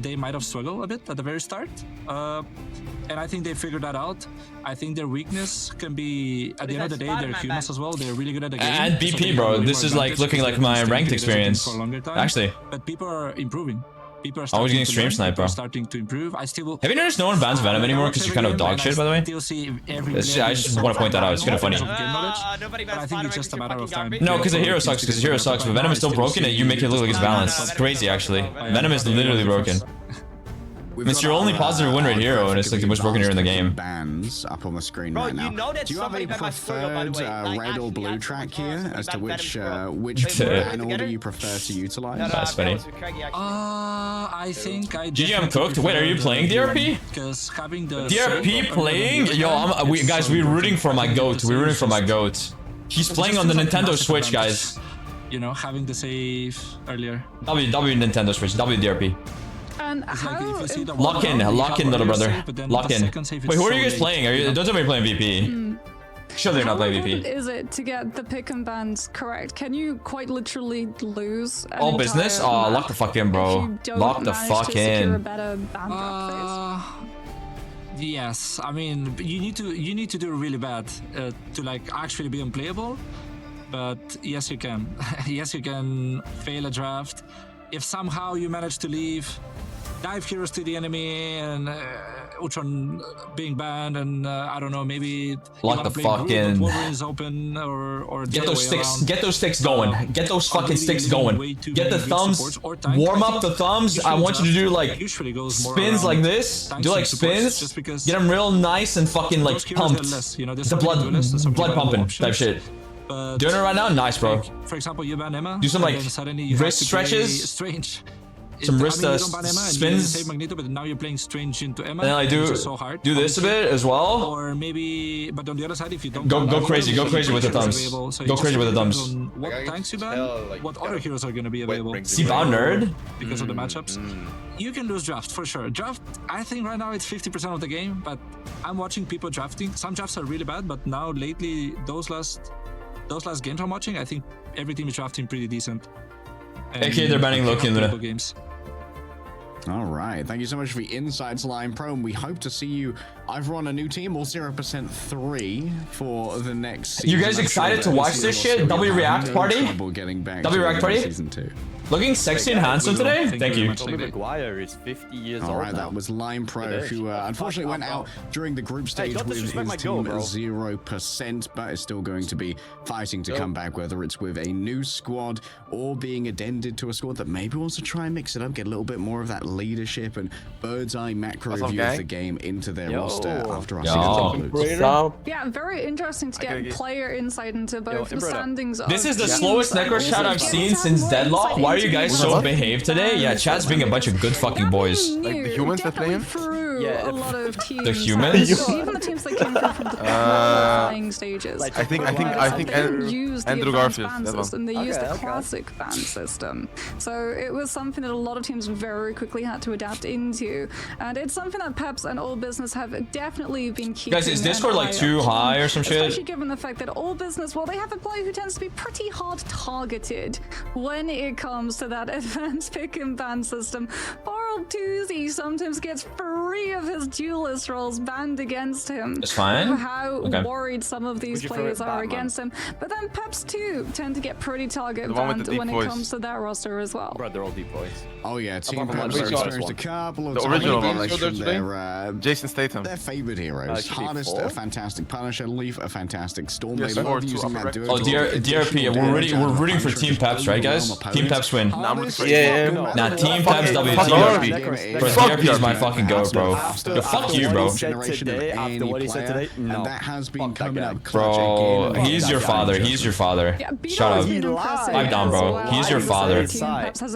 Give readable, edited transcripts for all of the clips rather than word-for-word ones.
they might have struggled a bit at the very start. And I think they figured that out. I think their weakness can be, at the end of the day, they're humans as well. They're really good at the game. And BP, bro. This is like looking like my ranked experience. Actually. But people are improving. People are always getting stream sniped, bro. Starting to improve. Have you noticed no one bans Venom anymore because you're kind of dog shit, by the way? I just want to point that out. It's kind of funny. I think it's just a matter of time. No, because the hero sucks. Because the hero sucks. But Venom is still broken, and you make it look like it's balanced. It's crazy, actually. Venom is literally broken. It's your only positive win rate hero, and it's like the most broken hero in the game. Bans up on the screen right now. Do you have a preferred red or blue track here as to which ban order you prefer to utilize? That's funny. I think I. GG, I'm cooked. Wait, are you playing DRP? Because having the DRP playing? Yo, guys, we're rooting for my goat. We're rooting for my goat. He's playing on the Nintendo Switch, guys. You know, having the save earlier. W Nintendo Switch. W DRP. And lock in, little brother. Lock in. Wait, who are you guys playing? Don't tell me you're playing VP. Sure, they're not playing VP. How is it to get the pick and bans correct? Can you quite literally lose? All business? Oh, lock the fuck in, bro. Lock the fuck in. Yes, I mean you need to do really bad to like actually be unplayable. But yes, you can. Yes, you can fail a draft. If somehow you manage to leave, dive heroes to the enemy, and Ultron being banned, and I don't know, maybe lock the fuck in. Wolverine's open, or get those sticks. Get those sticks going. Get those fucking sticks going. Get the thumbs. Warm up the thumbs. I want you to do like spins like this. Do like spins. Get them real nice and fucking like pumped. The blood pumping type shit. Doing it right now? Nice, bro. For example, you ban Emma. Do some like wrist stretches. Strange. Some wrist spins. Save Magneto, but now you're playing Strange into Emma. And I do this a bit as well. Or maybe, but on the other side, if you don't go crazy with the thumbs. Go crazy with the thumbs. What tanks you ban? What other heroes are going to be available? See, bound nerd. Because of the matchups, you can lose draft for sure. Draft, I think right now it's 50% of the game, but I'm watching people drafting. Some drafts are really bad, but now lately those last games I'm watching, I think every team is drafting pretty decent. Okay, they're banning Loki in the games. All right, thank you so much for the insights, Lion Pro, and we hope to see you either on a new team or 0% 3 for the next season. You guys excited to watch this shit? W React Party? W React Party? Season 2. Looking sexy and handsome today? Thank you. Tobey Maguire is 50 years old. All right, that was Lion Pro, who unfortunately went out during the group stage with his team at 0%, but is still going to be fighting to come back, whether it's with a new squad or being addended to a squad that maybe wants to try and mix it up, get a little bit more of that leadership and bird's eye macro view of the game into their roster after our season concludes. Yeah, very interesting to get player insight into both the standings. This is the slowest Necros chat I've seen since Deadlock. Why are you guys so behaved today? Yeah, chat's being a bunch of good fucking boys. Like the humans that play him? A lot of teams. The humans? Even the teams that came from the qualifying stages. I think Andrew Garfield. They used the classic ban system. So it was something that a lot of teams very quickly had to adapt into. And it's something that Peps and All Business have definitely been keeping. Guys, is Discord like too high or some shit? Especially given the fact that All Business, well, they have a player who tends to be pretty hard targeted when it comes to that advanced pick and ban system. Barrel Doozy sometimes gets 3 of his duelist rolls banned against him. It's fine. How worried some of these players are against him. But then Peps too tend to get pretty target banned when it comes to their roster as well. Bro, they're all deep boys. Oh yeah, Team Peps experienced a couple of original one. Their, Jason Statham. Their favorite heroes. Hardest, a fantastic Punisher. Leaf, a fantastic Storm. They Yes, love using that duo. Oh, DRP, we're rooting for Team Peps, right, guys? Team Peps win. Nah, Team Peps W DRP. Bro, DRP is my fucking goat, bro. Yo, fuck you, bro. After what he said today, and that has been coming up. Bro, he's your father. He's your father. Shut up. Pipe down, bro. He's your father.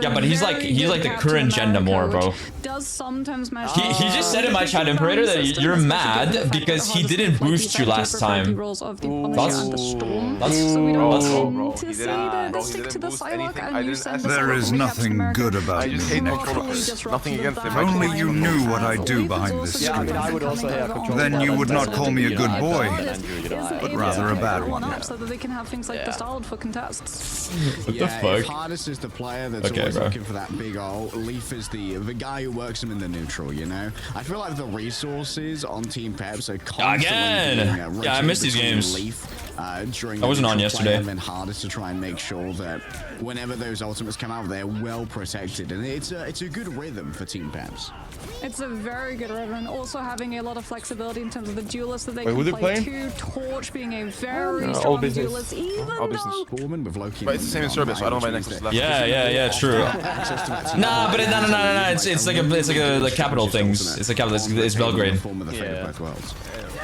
Yeah, but he's like the current gen more, bro. He just said in my chat, Imperator, that you're mad because he didn't boost you last time. There is nothing good about it. Nothing against him. If only you knew what I do behind this Yeah, I screen. mean, I would also have control. Then you would not call me a good boy, but rather a bad one. So that they can have things like the styled for contests. What the fuck? Hardest is the player that's always looking for that big ol'. Leaf is the guy who works him in the neutral, you know? I feel like the resources on Team Peps are constantly Again! Yeah, I missed these games. Leaf, during I wasn't on yesterday. And then hardest to try and make sure that whenever those ultimates come out, they're well protected. And it's a good rhythm for Team Peps. It's a very good rhythm. Also having a lot of flexibility in terms of the duelists that they can who they play playing? too. Torch being a very strong duelist, even though... With Loki, But it's the same in Serbia, so I don't know my Necros left. Yeah, true. Nah, but no. It's like capital things. It's like capital. It's Belgrade.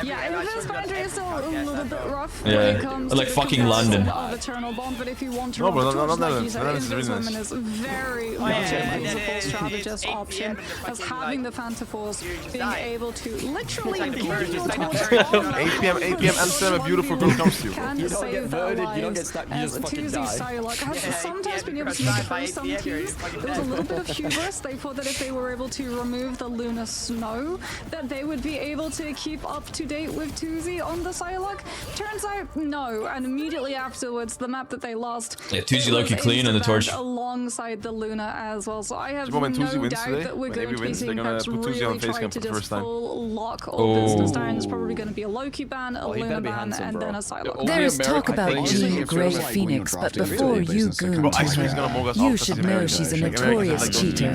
Yeah, Inverse boundary is still a little bit rough. Yeah, when it comes like to fucking the London. Of Eternal Bond, but if you want to No, bro, run Torch, no, like you said, that's Inverse really Women nice. is very much a feasible strategist option. As having the Phantom Force, being able to literally give you a torch 8 p.m. Amsterdam, a beautiful girl comes to you. can save their lives. As Tuzi Psylocke has sometimes been able to make some teams. There was a little bit of hubris. They thought that if they were able to remove the lunar snow, that they would be able to keep up to date with Tuzi on the Psylocke. Turns out, no. And immediately afterwards, the map that they lost, Yeah, Tuzi Loki clean on the torch. alongside the Luna as well. So I have Moment no Tuzi wins doubt today, that we're when going Avery to be wins, seeing they're gonna Peps put Tuzi really on face try cam to for the just first time. full lock all business down. There's probably going to be a Loki ban, a Luna ban, and then a Psylocke. There is talk about Jean Grey Phoenix, but before you goon to her, you should know she's a notorious cheater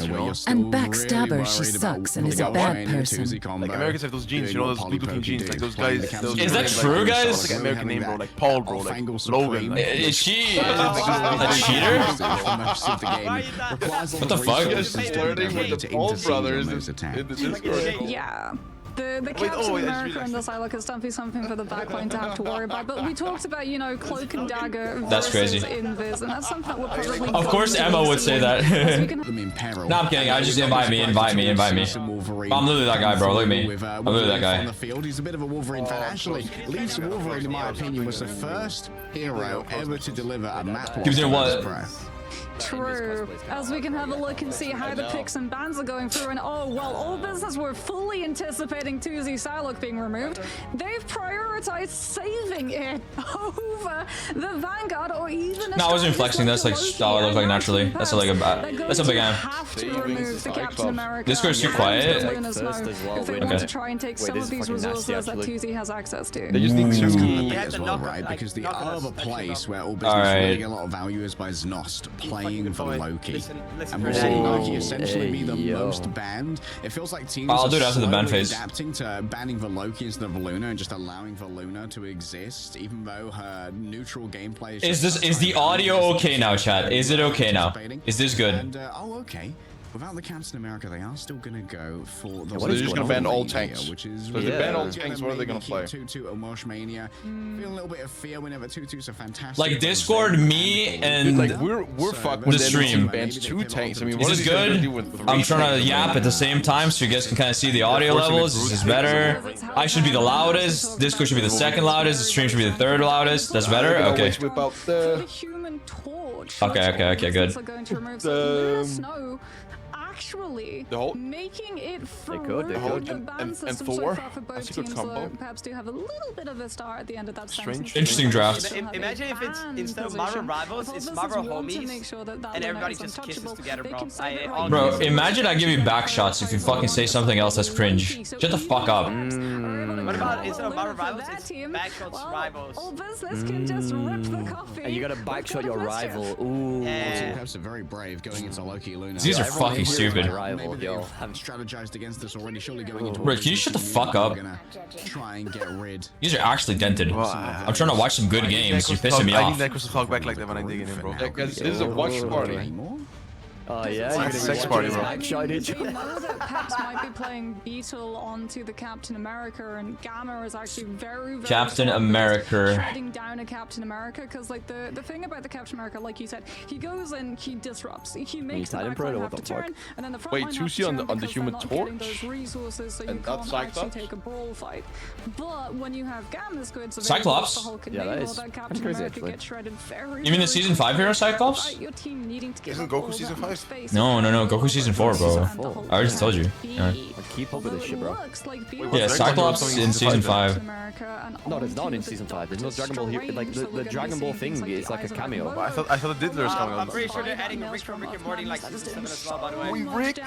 and backstabber. She sucks and is a bad person. Like Americans have those jeans, you know, those good looking jeans, like those guys. Is that true, guys? Like American name, bro, like Paul, bro, like Logan. Like, Is she a cheater? What the fuck? flirting with the Paul brothers in the Discord. Yeah. The Captain America and the Psylocke is definitely something for the backline to have to worry about. But we talked about, you know, Cloak and Dagger That's crazy. versus Invis, and that's something that we're probably... Of course Emma would say that. No, I'm kidding. I just invite me. I'm literally that guy, bro. Look at me. I'm literally that guy. On the field, he's a bit of a Wolverine fan. Actually, Leaf's Wolverine, in my opinion, was the first hero ever to deliver a map. He was doing what? True. As we can have a look and see how the picks and bans are going through, and oh, well, all business were fully anticipating Tuzi Psylocke being removed. They've prioritized saving it over the Vanguard or even a No, I wasn't flexing. That's like how I look like naturally. That's like a that's a big am. Have to remove the Captain America. Discord's too quiet. If they want to try and take some of these resources that Tuzi has access to. They just need to as well, right? Because the other place where all business really getting a lot of value is by Znost playing for Loki. And we're seeing Loki essentially be the most banned. It feels like teams I'll do it after the ban phase. adapting to banning for Loki instead of Luna and just allowing for Luna to exist, even though her neutral gameplay Is the audio okay now, chat? Is it okay now? Is this good? And, oh, okay. Without the Captain America, they are still gonna go for the. So they're just gonna ban all tanks. Which is So if they ban all tanks, what are they gonna play? Tutu or Mosh Mania. Feel a little bit of fear whenever Tutu's a fantastic. Like Discord, me, and like we're fucked with the stream. Bans 2 tanks. I mean, Is what this are these guys gonna do good? with 3 I'm trying to yap at the same time so you guys can kind of see the audio levels. Is this better? I should be the loudest. Discord should be the second loudest. The stream should be the third loudest. That's better? Okay. Whip out The the... Human Torch. Okay, good. Are going to remove some snow. Actually, The whole- making it through could, they could. the ban And system Thor? so far for both That's a good teams, combo. so perhaps do have a little bit of a star at the end of that Strange. Interesting draft. Imagine if it's instead of Marvel Rivals, it's Marvel Homies, and everybody just kisses together, bro. Bro, imagine I give you back shots if you fucking say something else that's cringe. Shut the fuck up. What about instead of Marvel Rivals, it's Backshots Rivals? All business can just rip the coffee. And you gotta backshot your rival. Ooh. Peps are very brave going into Loki Luna. These are fucking stupid. Rival, yo. Haven't strategized against this already. Surely going into. Bro, can you shut the fuck up? Try and get rid. These are actually dented. I'm trying to watch some good games. You're pissing me I off. need Necros to talk back like that when I dig in him, bro. Oh yeah, Anymore? you're gonna Sex be party, watching bro. backshot each other. Peps might be playing Beetle onto the Captain America, and Gamma is actually very Captain America. shutting down a Captain America, because like the thing about the Captain America, like you said, he goes in, he disrupts, he makes the backline have to turn, and then the front line have to turn on the because Human they're not getting Torch? those resources, so you And can't that's actually Cyclops? take a brawl fight. But when you have Gamma squids Cyclops? the Hulk and Yeah, that Naval, is that Captain crazy, America actually. gets shredded very, You mean the season 5 hero Cyclops? Your team needing to give Isn't up Goku all that season much 5? space. No, Goku season 4, bro. I already told you. Yeah. Keep up with this shit, bro. Yeah, Cyclops in season 5. No, it's not in season 5. There's no Dragon Ball here. Like the Dragon Ball thing is like a cameo. I thought the Diddler is coming I'm on. pretty sure they're adding Rick from Rick and Morty like season 7 as well, by the way. Rick?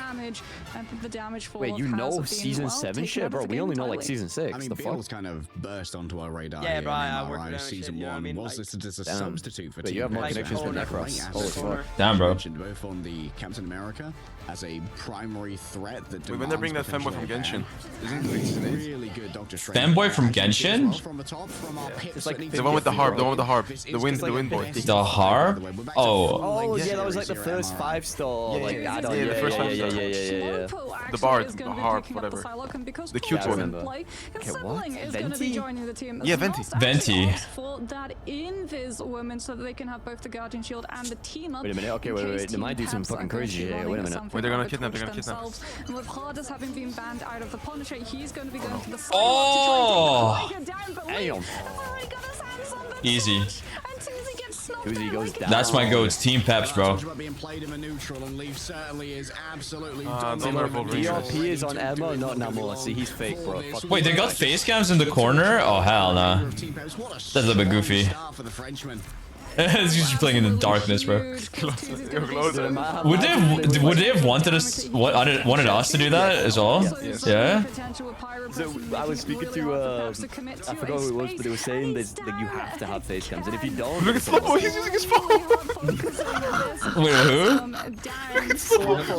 Wait, you know season 7 shit, bro? We only know like season 6. I mean, The fuck? Beatles kind of burst onto our radar. Yeah, here bro, in I worked MRI with them and season shit, you know what I 1. mean? Was Like, this just a damn. substitute for But Team you have more Peps? connections with Necros. Holy fuck. Damn, bro. Mentioned both on the Captain America as a primary threat that Wait, when they bring that fanboy from Genshin, isn't it season 8? really good Doctor Strange. Fanboy from Genshin? From the top, from our Pips It's like that need The to one with the get harp, the through. one with the harp. This The is wind, just the wind boy. like a The harp? We're back to Oh. Oh the yeah, that was like the series here at first MRI. 5-star like Yeah, add-on. yeah, the first yeah, 5-star. yeah. The bard, the harp, whatever. The cute one. Okay, what? Venti? Venti? Yeah, Venti. Venti. For that invis woman, so that they can have both the Guardian Shield and the team up. Wait a minute, okay, in wait, case wait, they might do Team some Peps are fucking going to crazy be here, running wait a minute. something Wait, they're gonna of the kidnap, Torch they're gonna kidnap. themselves. And with Hardest having been banned out of the Punisher, he's going to be going to the Oh. sidewalk to try and take the Liger down, but Damn. Lee has already got his hands on the Easy. torch, and Tuesday gets snuffed Tuesday out goes like down. That's my goats, Team Peps, bro. Told you about being played in a neutral, and Leaf certainly is absolutely don't learn about DRP is on Emma, not Namor. See, he's fake, bro. Fuck. Wait, they got face cams in the corner? Oh, hell nah. That's a little bit goofy. for the Frenchman. He's just playing in the darkness, bro. Would they have wanted us to do that as well? Yeah. So I was speaking to I forgot who it was, but they were saying that you have to have face cams, and if you don't, Look at Slowboy, he's using his phone! Wait, who?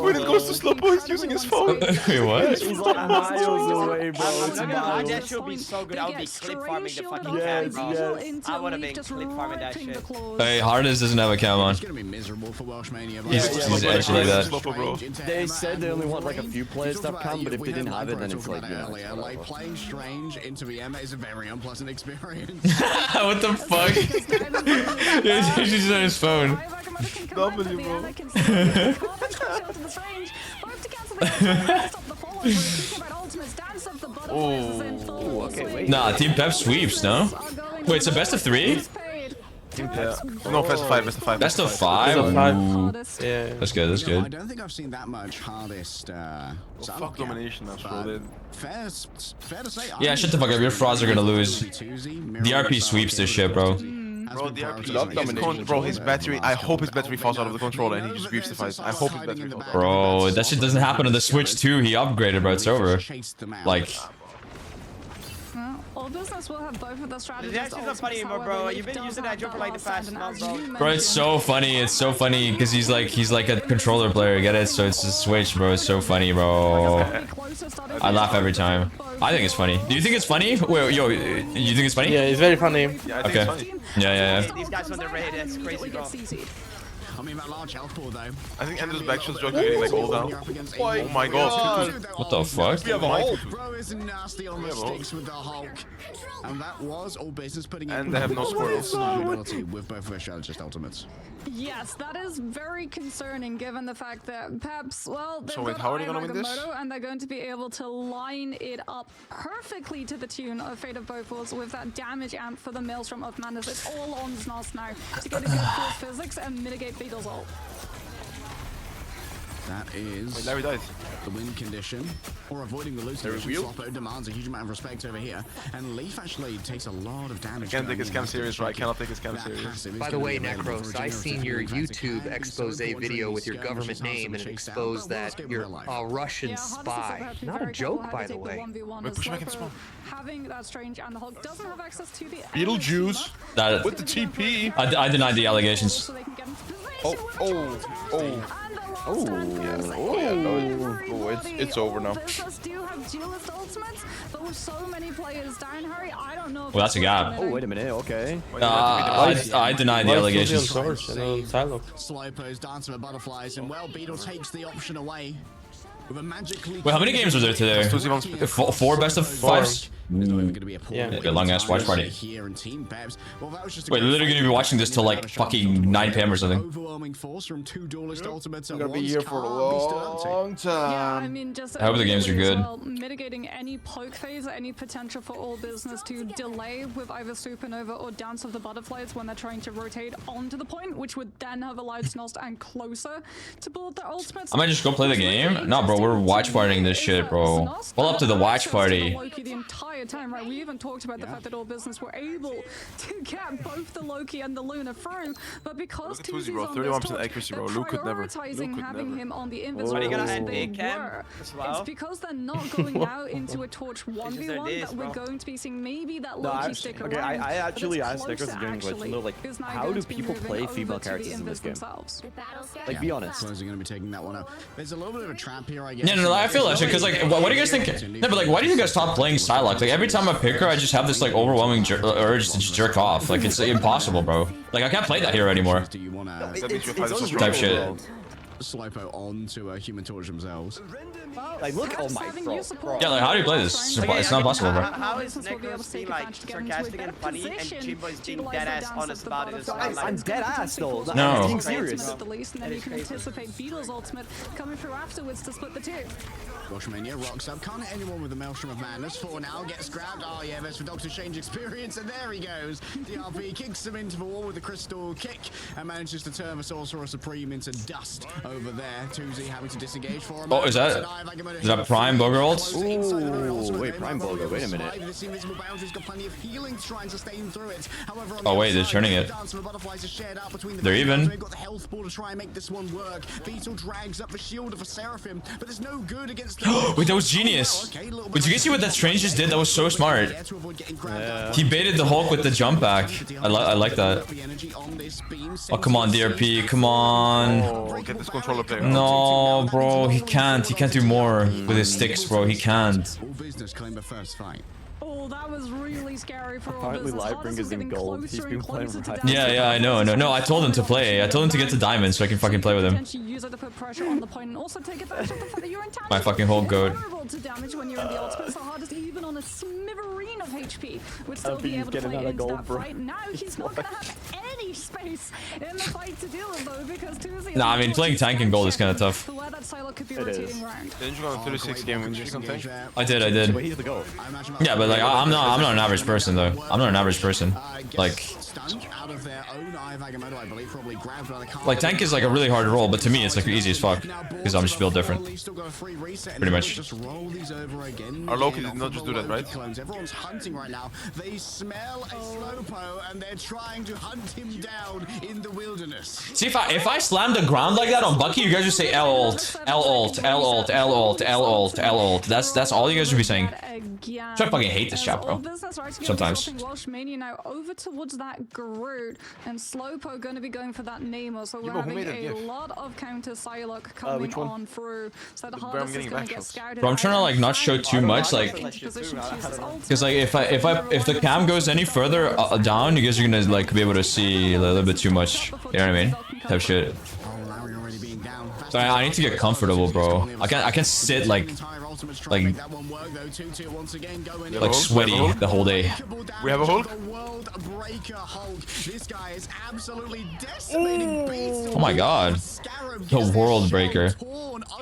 When it goes to Slowboy, he's using his phone! Wait, what? he's like miles away, bro. I'm It's not gonna lie, that miles. should be so good. I would be clip farming the fucking Yes, cam, bro. yes. I would have been clip farming that shit. Hey, Hardest doesn't have a cam on. It's gonna be miserable for Welsh Mania. He's edgy like that. They said they only want like a few players to have cam, but if they didn't have it, then it's like, yeah. earlier, like playing Strange into VM is a very unpleasant experience. What the fuck? He's just on his phone. W, bro. Oh, okay, wait. Nah, Team Pep sweeps, no? Wait, it's a best of 3? Yeah. No, best of 5, best of 5. Best of 5? Ooh. Yeah. That's good, that's I good. don't think I've seen that much hardest. Fuck domination, that's bro. Fair to say. Yeah, shut the fuck up, your frauds are gonna lose. DRP sweeps this shit, bro. Bro, bro, his battery, I hope his battery falls out of the controller and he just sweeps the fight. I hope his battery falls out. Bro, that shit doesn't happen on the Switch 2. He upgraded, bro. It's over. Like, All business will have both of the strategies. That's just not funny anymore, bro. You've been using that joke for like the past month, bro. bro, it's so funny. It's so funny because he's like a controller player. Get it? So it's a Switch, bro. It's so funny, bro. I laugh every time. I think it's funny. Do you think it's funny? Wait, yo, you think it's funny? Yeah, it's very funny. Yeah, I think Okay. it's funny. Yeah. These guys on the raid, that's crazy, bro. I mean, that large health pool, though. I think Andrew's backshot's joke are getting like old now. Oh my god. What the fuck? We have a Hulk. Bro is nasty on the sticks with the Hulk. And that was all business putting And they have no squirrels. with both of their strategist ultimates. Yes, that is very concerning given the fact that Peps, well, they've So wait, got how are they gonna win this? Agamotto, and they're going to be able to line it up perfectly to the tune of Fate of Both Worlds with that damage amp for the Maelstrom of Madness. It's all on Snas now to get a good force physics and mitigate Beetle's ult. That is Larry died. the win condition, or avoiding the lose condition. Sloppo demands a huge amount of respect over here, and Leaf actually takes a lot of damage. I can't take his cam serious, bro. I cannot take his cam serious. By the way, Necros, I seen your YouTube expose video with your government name, and it exposed that you're a Russian spy. Not a joke, by the way. Wait, push back and spawn. Having that Strange and the Hulk doesn't have access to the Beetlejuice That, with the TP. I denied the allegations. so they can get into position Oh, with oh, Charlie. oh. And the last stand comes. Oh, yeah, no, it's over now. Business do have duelist ultimates, but with so many players down, Harry, I don't know if Well, that's a gap. Oh, wait a minute, okay. I denied the allegations. Slowpo's dancing with butterflies, and well, Beetle takes the option away. Wait, how many games were there today? 4 best of 5s? Yeah, long ass watch party. Wait, literally gonna be watching this till like fucking 9 PM or something. Overwhelming force from 2 duelist ultimates. I'm gonna be here for a long time. Yeah, I mean, just I hope the games are good. well, mitigating any poke phase, any potential for all business to delay with either Supernova or Dance of the Butterflies when they're trying to rotate onto the point, which would then have allowed Snost and closer to build their ultimates. I might just go play the game. No, bro, we're watch partying this shit, bro. Pull up to the watch party. The entire time, right? We even talked about the fact that all business were able to get both the Loki and the Luna through, but because Tuzi, bro, 31% accuracy, bro. Luke could never. Having him on the inventory it's because they're not going out into a torch 1v1 that we're going to be seeing maybe that Loki stick around. Okay, I actually asked Necros a genuine question though, like, how do people play female characters in this game? Like, be honest. Are going to be taking that one out. There's a little bit of a trap here, I guess. No, I feel that shit, because, like, what do you guys think? No, but, like, why do you guys stop playing Psylocke? Like, every time I pick her, I just have this, like, overwhelming urge to just jerk off. Like, it's impossible, bro. Like, I can't play that hero anymore. Type shit. Slopo on to a Human Torch themselves. Like, look, oh my, bro. Yeah, like, how do you play this? It's not possible, bro. How is Necros being, like, sarcastic and funny, and Jimbo's being dead-ass honest about it as well? I'm dead-ass, though. No. I'm being serious. And then you can anticipate Beetle's ultimate coming through afterwards to split the two. Welshmania rocks up. Can't hit anyone with the Maelstrom of Madness. 4 now gets grabbed. Oh yeah, there's for Dr. Change experience, and there he goes. DRP kicks him into the wall with a crystal kick and manages to turn the Sorcerer Supreme into dust over there. Tuzi having to disengage for him. Oh, is that Prime Bogger ult? Ooh, wait, Prime Bogger, wait a minute. This invisible boundary's got plenty of healing to try and sustain through it. However, oh wait, they're turning it. They're even. They've got the health ball to try and make this one work. Beetle drags up the shield of a Seraphim, but there's no good against wait, that was genius. Wait, did you guys see what that Strange just did? That was so smart. Yeah. He baited the Hulk with the jump back. I like that. Oh, come on, DRP. Come on. Oh, get this controller player. No, bro. He can't. He can't do more with his sticks, bro. He can't. Oh, that was really scary for all apparently business. Lightbringer is in gold. He's been playing right. Yeah, I know. No, I told him to play. I told him to get to diamond so I can fucking play with him. Use it to put pressure on the point and also take advantage of the fact that you're in damage. My fucking whole goat. To damage when you're in the ultimate, so hardest even on a smithereene of HP would still be able to play into that fight. Now he's not gonna have any space in the fight to deal with though because Tuzi. Nah, I mean playing tank and gold is kind of tough. Where that Psylocke could be rotating around. Didn't you go on 36 game when you on tank? I did. Wait, he's the goal. Yeah, but like I'm not an average person though. I'm not an average person. Like tank is like a really hard role, but to me it's like easy as fuck because I'm just built different. Pretty much. Our Loki did not just do that, right? Everyone's hunting right now. They smell a Slopo and they're trying to hunt him down in the wilderness. See, if I slam the ground like that on Bucky, you guys would say L ult, L ult, L ult, L ult, L ult, L ult. That's all you guys would be saying. So I fucking hate this chat, bro. Sometimes. Welshmania now over towards that Groot and Slopo going to be going for that Nemo, so we're having a lot of counter Psylocke coming on through. So the hardest is going to get scouted. Bro, I'm trying to like not show too much, like, because like if the cam goes any further down, you guys are gonna like be able to see a little bit too much. You know what I mean? Type shit. So I need to get comfortable, bro. I can't sit like sweaty the whole day. We have a Hulk? Oh my god. The World Breaker.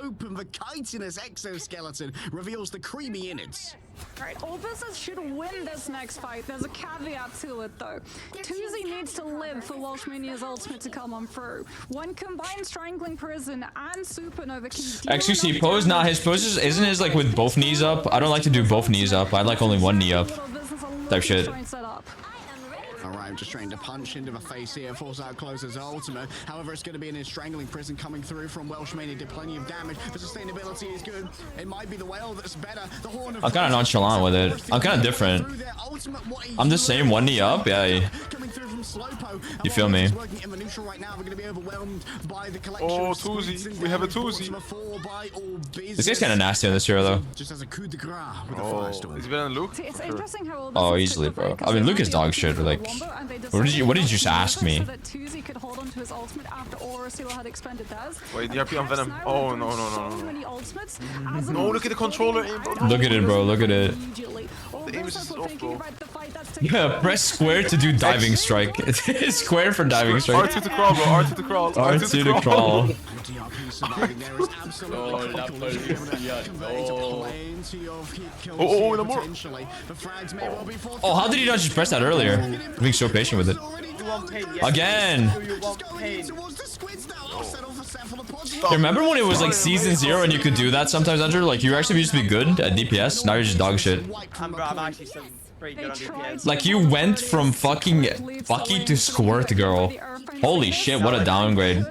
Open the chitinous exoskeleton reveals the creamy innards. Alright, all business should win this next fight. There's a caveat to it though. Tuzi needs to live for Welshmania's ultimate to come on through. When combined Strangling Prison and Supernova can XQC pose? Nah, his poses isn't his like with both knees up. I don't like to do both knees up. I like only one knee up. Type shit. Alright, just trying to punch into the face here, force out closer's ultimate. However, it's going to be an strangling prison coming through from Welshmania. Did plenty of damage. The sustainability is good. It might be the whale that's better. The horn of I'm kind of nonchalant with it. I'm kind of different. I'm the same one knee up. Yeah. You feel me? Oh, Tuzi. We have a Tuzi. This guy's kind of nasty on this hero, though. Oh, is he better than Luke? Oh, easily, bro. I mean, Luke is dog shit, but like, What did you just ask me? Wait, DRP on Venom. Oh, no. No, look at the controller aim, bro. Look at it, bro. Look at it. The aim is off, bro. Yeah, press square to do diving strike. Square for diving strike. R2 to crawl, bro. R2 to crawl. R2 to crawl. Oh, no more. Oh, how did he not just press that earlier? Being so patient with it. Again. You remember when it was like season 0 and you could do that sometimes, Andrew? Like you actually used to be good at DPS. Now you're just dog shit. I'm actually still pretty good on DPS. Like you went from fucking Bucky to Squirt Girl. Holy shit, what a downgrade.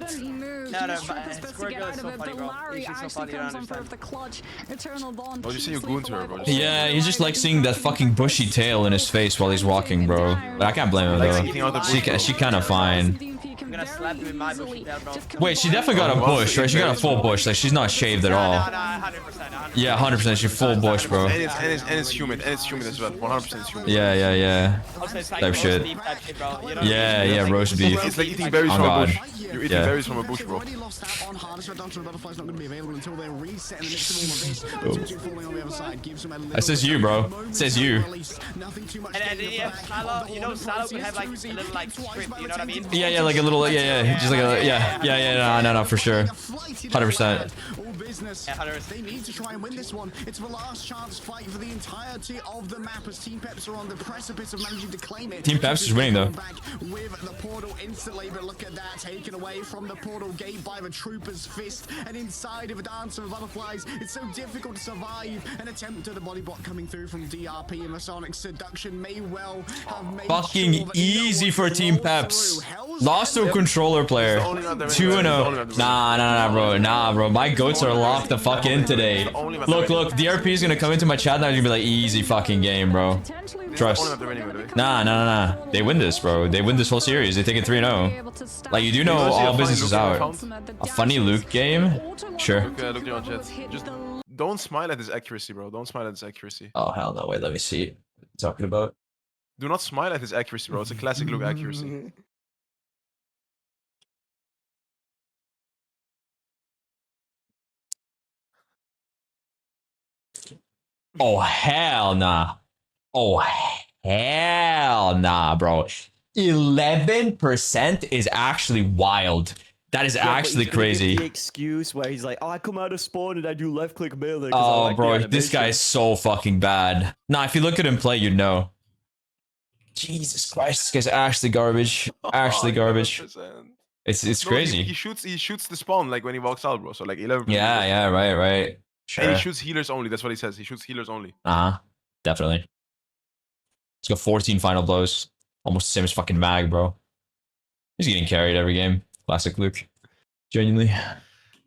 No, Squirt Girl is so funny, bro. She's so funny, I don't understand. Oh, you see your goon to her, bro. Yeah, he's just like seeing that fucking bushy tail in his face while he's walking, bro. But I can't blame him though. She kind of fine. I'm gonna slap you in my bushy tail, bro. Wait, she definitely got a bush, right? She got a full bush. Like she's not shaved at all. No, 100%. Yeah, 100%. She's full bush, bro. And it's humid. And it's humid as well. 100% it's humid. Yeah. Type shit. Yeah, roast beef. It's like eating berries from a bush. You're eating berries from a bush, bro. That says you, bro. It says you. And yeah, Salo, you know, Salo could have like a little like script, you know what I mean? Yeah, like a little, yeah. Just like a, yeah, no, for sure. 100%. They need to try and win this one. It's the last chance fight for the entirety of the map as Team Peps are on the precipice of managing to claim it. Team Peps is winning though. With the portal instantly, but look at that, taken away from the portal gate by the trooper's fist, and inside of a dance of butterflies, it's so difficult to survive. An attempt at the body block coming through from DRP, and the Sonic seduction may well have made fucking easy for Team Peps. Lost to a controller player. 2-0. Nah, bro. My goats are locked the fuck in today. Look, DRP is gonna come into my chat now and be like, easy fucking game, bro. Trust. Nah. They win this, bro. They win this whole series. They take it 3-0. Like, you do know all business is out. A funny Luke game? Sure. Look on chat. Just don't smile at his accuracy, bro. Don't smile at his accuracy. Oh, hell no. Wait, let me see. What you talking about? Do not smile at his accuracy, bro. It's a classic Luke accuracy. Oh, hell nah. Oh, hell nah, bro. 11% is actually wild. That is actually crazy. The excuse where he's like, oh, I come out of spawn and I do left click melee. Oh, like bro, this guy is so fucking bad. Nah, if you look at him play, you'd know. Jesus Christ, this guy's actually garbage. Actually garbage. 100%. It's crazy. He shoots the spawn like when he walks out, bro. So like 11%. Yeah, right. Sure. And he shoots healers only. That's what he says. He shoots healers only. Definitely. He's got 14 final blows. Almost the same as fucking Mag, bro. He's getting carried every game. Classic Luke. Genuinely.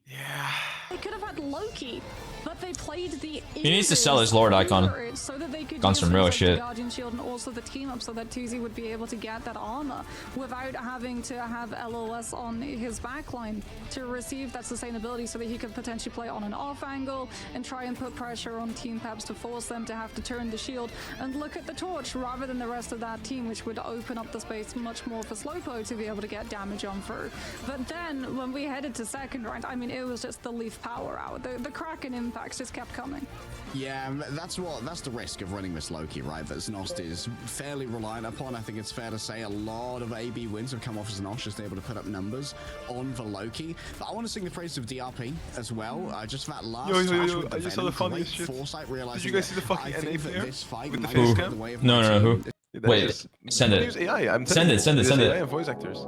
Yeah. They could have had Loki, but they played the. He needs to sell his Lord icon. So that they could Gone some real shit. Guardian Shield and also the team up so that Tuzi would be able to get that armor without having to have LOS on his backline to receive that sustainability so that he could potentially play on an off angle and try and put pressure on Team Peps to force them to have to turn the shield and look at the torch rather than the rest of that team, which would open up the space much more for Slowpoke to be able to get damage on through. But then when we headed to second round, I mean, it was just the Leaf power out. The Kraken impacts just kept coming. Yeah, that's the risk of running this Loki, right? That Znost is fairly reliant upon. I think it's fair to say a lot of AB wins have come off as Znost just able to put up numbers on the Loki. But I want to sing the praise of DRP as well. Just that last yo, I just saw the funniest shit. Did you guys see the fucking NA player with the face cam? No, who? Wait, send it. Send it. AI and voice actors.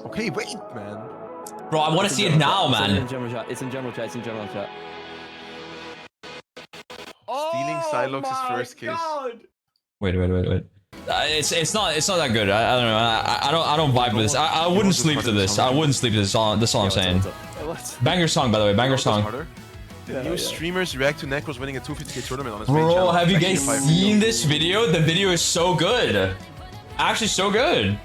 Okay, wait, man. Bro, I want to see it now, man. It's in general chat. Stealing Psylocke's first kiss. Wait. It's not that good. I don't know. I don't vibe with this. I wouldn't sleep to this. That's all I'm saying. Banger song, by the way. Banger song. New streamers react to Necros winning a 250k tournament on his main channel. Bro, have you guys seen this video? The video is so good. Actually, so good.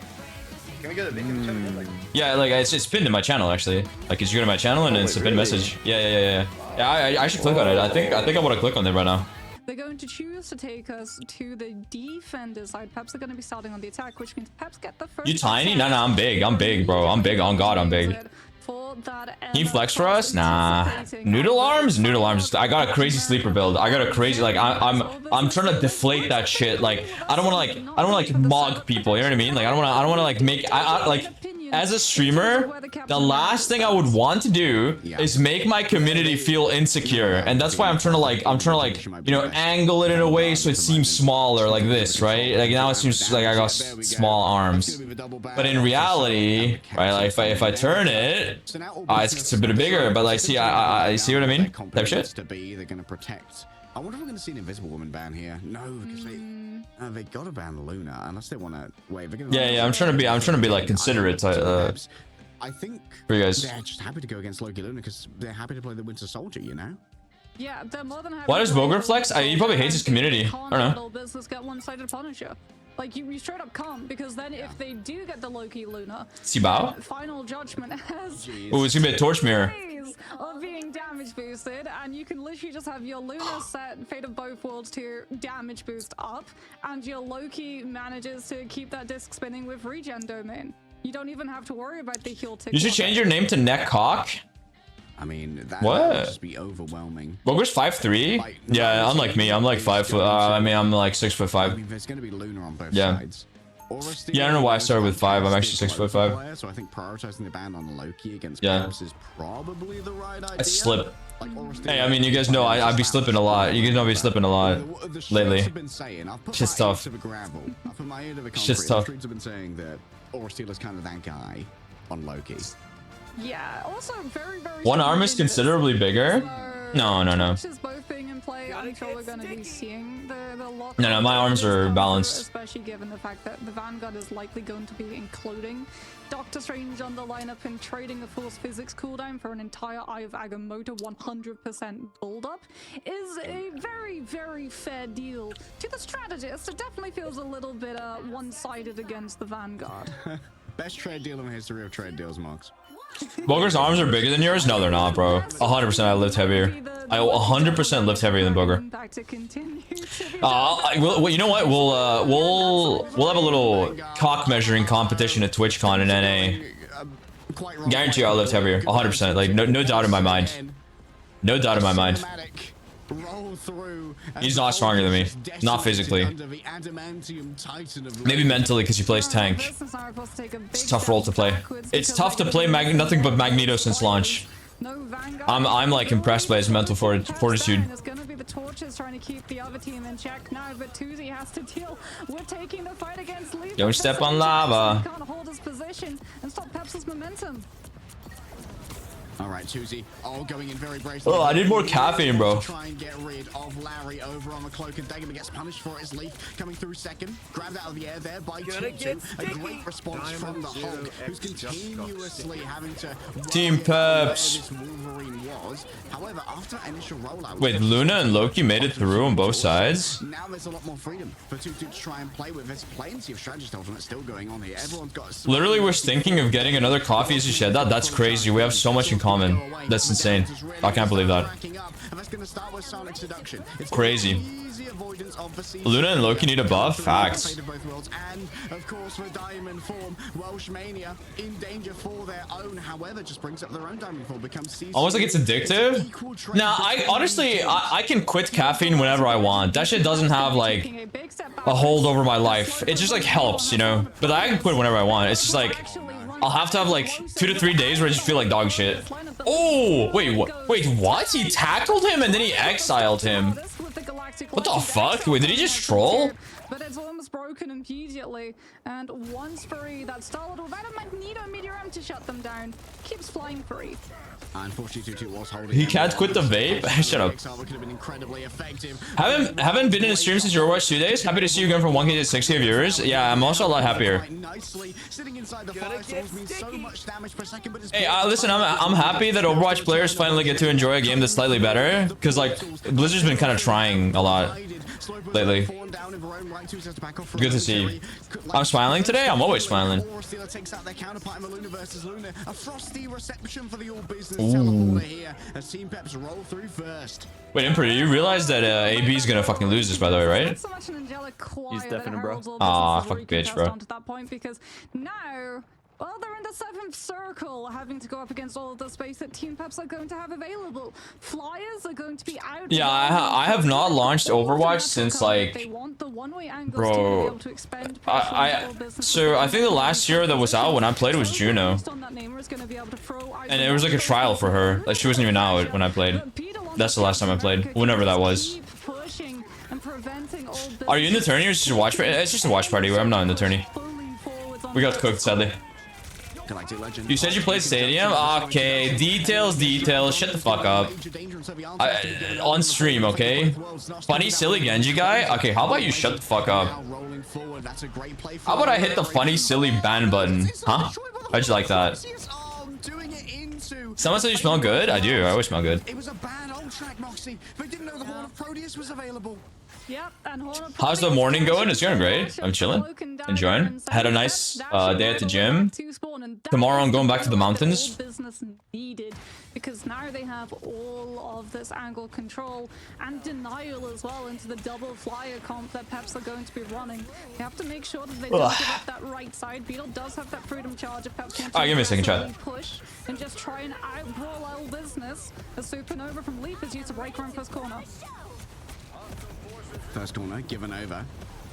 Can we get a link in the channel? Yeah, like it's pinned in my channel actually. Like it's you go to my channel and it's a pinned message. Yeah. I should click on it. I think I want to click on it right now. They're going to choose to take us to the defender side. Peps are going to be starting on the attack, which means Peps get the first. You tiny? No, I'm big. I'm big, bro. I'm big. On God, I'm big. Can you flex for us? Nah. Noodle arms? Noodle arms. I got a crazy sleeper build. I got a crazy, like, I'm trying to deflate that shit. Like, I don't want to like mog people. You know what I mean? Like, I don't want to like make, like, as a streamer, the last thing I would want to do is make my community feel insecure, and that's why I'm trying to like, you know, angle it in a way so it seems smaller, like this, right? Like now it seems like I got small arms, but in reality, right? Like if I turn it, it's a bit bigger. But like, see, I see what I mean? Type shit. They're gonna protect. I wonder if we're going to see an Invisible Woman ban here. No, because they got to ban Luna unless they want to wait. Yeah. I'm trying to be like considerate. I think for you guys. They're just happy to go against Loki Luna because they're happy to play the Winter Soldier. You know. Yeah, they're more than happy. Why does Boger flex? He probably hates his community. I don't know. Business get one-sided Punisher. Like you straight up can't, because then if they do get the Loki Luna, final judgment has. Oh, it's gonna be a torch mirror. Of being damage boosted, and you can literally just have your Luna set Fate of Both Worlds to damage boost up, and your Loki manages to keep that disc spinning with regen domain. You don't even have to worry about the heal tick. You should change your name to Neckcock. I mean, that would just be overwhelming. Boger's 5'3". Like, yeah, unlike me, I'm like 5 foot. I mean, I'm like 6'5". I mean, there's going to be Luna on both sides. Yeah, I don't know why I started with 5. I'm actually 6'5". So I think prioritizing the ban on Loki against Peps is probably the right idea. I slip. Hey, I mean, you guys know I'd be slipping a lot. You guys know I've been slipping a lot lately. Shit's tough. Shit's tough. Have been saying that Orsteel is kind of that guy on Loki. Yeah, also very one arm is considerably bigger. No. Both being in play, I'm sure we're going to be seeing the lot. No, my arms are balanced. Especially given the fact that the Vanguard is likely going to be including Doctor Strange on the lineup and trading the Force Physics cooldown for an entire Eye of Agamotto 100% build-up is a very, very fair deal to the strategist. It definitely feels a little bit one-sided against the Vanguard. Best trade deal in the history of trade deals, Marks. Boger's arms are bigger than yours? No, they're not, bro. 100% I lift heavier. I 100% lift heavier than Boger. You know what? We'll have a little cock measuring competition at TwitchCon in NA. Guarantee you I'll lift heavier. 100%. Like no doubt in my mind. No doubt in my mind. He's not stronger than me. Not physically. Maybe mentally because he plays tank. It's a tough role to play. It's tough to play nothing but Magneto since launch. I'm like impressed by his mental fortitude. It's gonna be the Torches trying to keep the other team in check now, but Tuzi has to deal with taking the fight against Lee. Don't step on lava. Can't hold his position and stop Peps' momentum. All right, Tuzi. Oh, going in very bracely. Oh, I need more caffeine, bro. Try and get rid of Larry over on the cloak and dagger, but gets punished for his leaf coming through second. Grabbed out of the air there by Tutu. A great response from the Hulk, who's continuously having to Team Peps. However, after initial rollout, wait, Luna and Loki made it through on both sides? Now there's a lot more freedom for Tutu to try and play with. There's plenty of strategy ultimate still going on here. Everyone's got literally was thinking of getting another coffee as you said that. That's crazy. We have so much in common. That's insane. I can't believe that. Crazy. Luna and Loki need a buff? Facts. And of course for Diamond form, Welsh Mania in danger for their own, however, just brings up their own Diamond form, becomes almost like it's addictive. Nah, I honestly I can quit caffeine whenever I want. That shit doesn't have like a hold over my life. It just like helps, you know? But I can quit whenever I want. It's just like I'll have to have like 2 to 3 days where I just feel like dog shit. Oh, wait, what? He tackled him and then he exiled him. What the fuck? Wait, did he just troll? But it's almost broken immediately, and once free, that started without a Magneto Meteor to shut them down. Keeps flying free. Unfortunately, was holding he can't quit the vape? Shut up. Haven't been in a stream since Overwatch 2 days. Happy to see you going from 1K to 60 viewers. Yeah, I'm also a lot happier. Hey, listen, I'm happy that Overwatch players finally get to enjoy a game that's slightly better, because like Blizzard's been kind of trying a lot lately. Good to see you. I'm smiling today? I'm always smiling. Ooh. Wait, Emperor, you realize that AB is gonna fucking lose this, by the way, right? He's definitely, bro. Aw, fucking bitch, bro. Well, they're in the 7th circle, having to go up against all of the space that Team Peps are going to have available. Flyers are going to be out. Yeah, I have not launched Overwatch since, like, bro, so I think the last year that was out when I played was Juno. And it was like a trial for her. Like, she wasn't even out when I played. That's the last time I played, whenever that was. Are you in the tourney or is it just a watch party? It's just a watch party where I'm not in the tourney. We got cooked, sadly. You said you played Stadium? Okay, details. Shut the fuck up. On stream, okay? Funny, silly Genji guy? Okay, how about you shut the fuck up? How about I hit the funny, silly ban button? Huh? How'd you like that? Someone said you smell good? I do, I always smell good. It was a bad old track, Moxie, but didn't know the Horn of Proteus was available. How's the morning going? It's going great. I'm chilling, enjoying. Had a nice day at the gym. Tomorrow I'm going back to the mountains. Because now they have all of this angle control and denial as well into the double flyer comp that Peps are going to be running. You have to make sure that they don't give up that right side. Beetle does have that freedom charge if Peps wants to give me a second, chat. push and just try and outbrawl our business. A supernova from Leaf is used to break around first corner. First corner given over.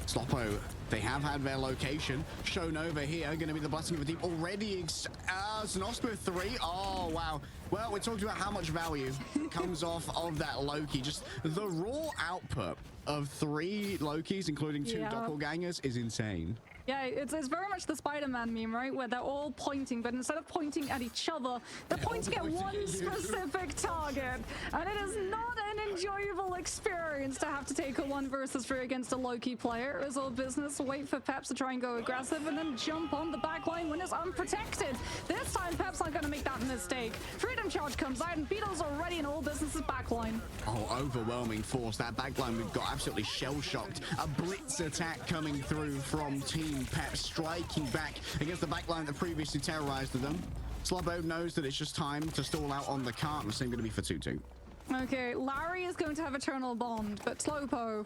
Sloppo, they have had their location shown over here. Going to be the blessing of the deep already. Znospo 3. Oh, wow. Well, we're talking about how much value comes off of that Loki. Just the raw output of 3 Lokis, including 2 doppelgangers, is insane. Yeah, it's very much the Spider-Man meme, right? Where they're all pointing, but instead of pointing at each other, they're pointing at one specific target. And it is not an enjoyable experience to have to take a 1 versus 3 against a Loki player. It's all business. Wait for Peps to try and go aggressive and then jump on the backline when it's unprotected. This time, Peps aren't going to make that mistake. Freedom charge comes out and Beetle's already in all business's backline. Oh, overwhelming force. That backline, we've got absolutely shell-shocked. A blitz attack coming through from Team Peps, striking back against the backline that previously terrorized them. Slobbo knows that it's just time to stall out on the cart, and the same going to be for 2-2. Okay, Larry is going to have Eternal Bond, but Slowpo,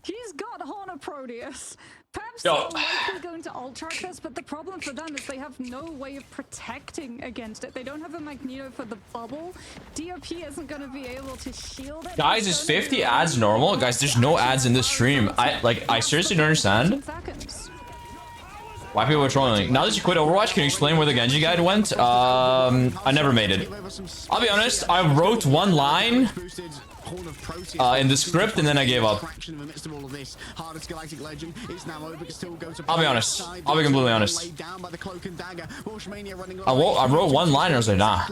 he's got Horn of Proteus. Peps are likely going to ult-track this, but the problem for them is they have no way of protecting against it. They don't have a Magneto for the bubble. DOP isn't going to be able to shield it. Guys, is 50 ads normal? Guys, there's no ads in this stream. I seriously don't understand why people are trolling. Now that you quit Overwatch, can you explain where the Genji guide went? I never made it. I'll be honest, I wrote 1 line in the script and then I gave up. I'll be honest. I'll be completely honest. I wrote 1 line and I was like, nah.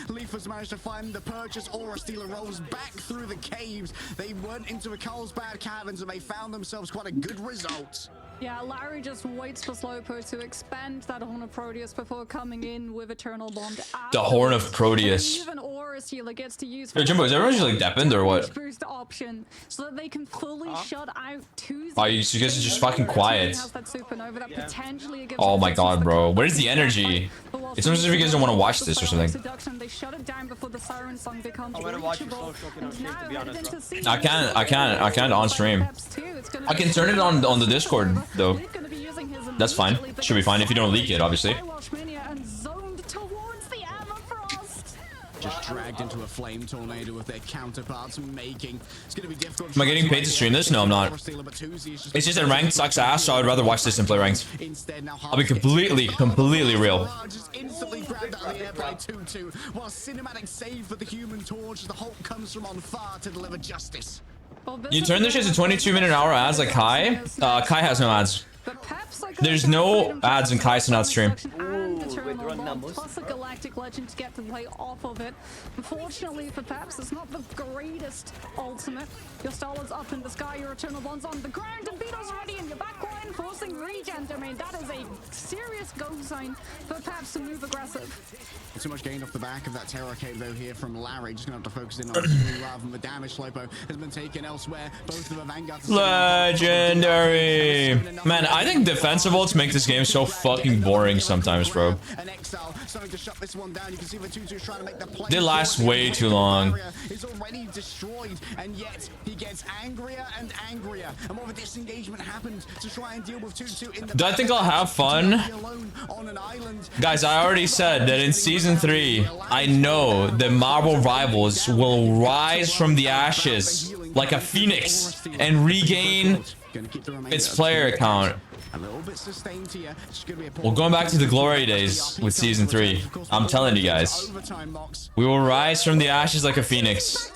Leaf has managed to find the purchase. Aura Stealer rolls back through the caves. They went into a Carlsbad Caverns and they found themselves quite a good result. Yeah, Larry just waits for Slowpo to expend that Horn of Proteus before coming in with Eternal Bond. The Horn of Proteus. Even Aura Stealer gets to use Jimbo, is everyone just like deafened or what? Boost option so that they can fully shut out 2. Oh, you guys are just fucking quiet. Oh my god, bro. Where's the energy? It's almost as if you guys don't want to watch this or something. They shut it down before the siren song becomes reachable. I can't on stream. I can turn it on the Discord though. That's fine. Should be fine if you don't leak it, obviously. Just dragged into a flame tornado with their counterparts making. It's going to be difficult. Am I getting paid to stream this? No, I'm not. It's just that ranked sucks ass, so I'd rather watch this than play ranked. I'll be completely real. Just instantly grabbed out of the air by 2-2. While cinematic save for the Human Torch, the Hulk comes from on far to deliver justice. You turn this shit to 22-minute-hour ads like Kai? Kai has no ads. There's no ads in Kai's not stream. run numbers. Plus a Galactic Legend to get to play off of it. Unfortunately for Peps, it's not the greatest ultimate. Your Starlord's up in the sky, your Eternal Bond's on the ground, and Beetle's already in your backline, forcing regen. I mean, that is a serious go sign for Peps to move aggressive. Too much gained off the back of that Terror Cave, though, here from Larry. Just going to have to focus in on two rather than the damage. Slopo has been taken elsewhere. Both of the Vanguards. Legendary. Man, I think defensive ults make this game so fucking boring sometimes, bro. They last way too long. Is already destroyed, and yet he gets angrier and angrier. And more of a disengagement happened to try and deal with 2-2 in the. Do I think I'll have fun? Guys, I already said that in Season 3, I know that Marvel Rivals will rise from the ashes like a phoenix and regain its player account. Well, going back to the glory days with Season 3, I'm telling you guys, we will rise from the ashes like a phoenix.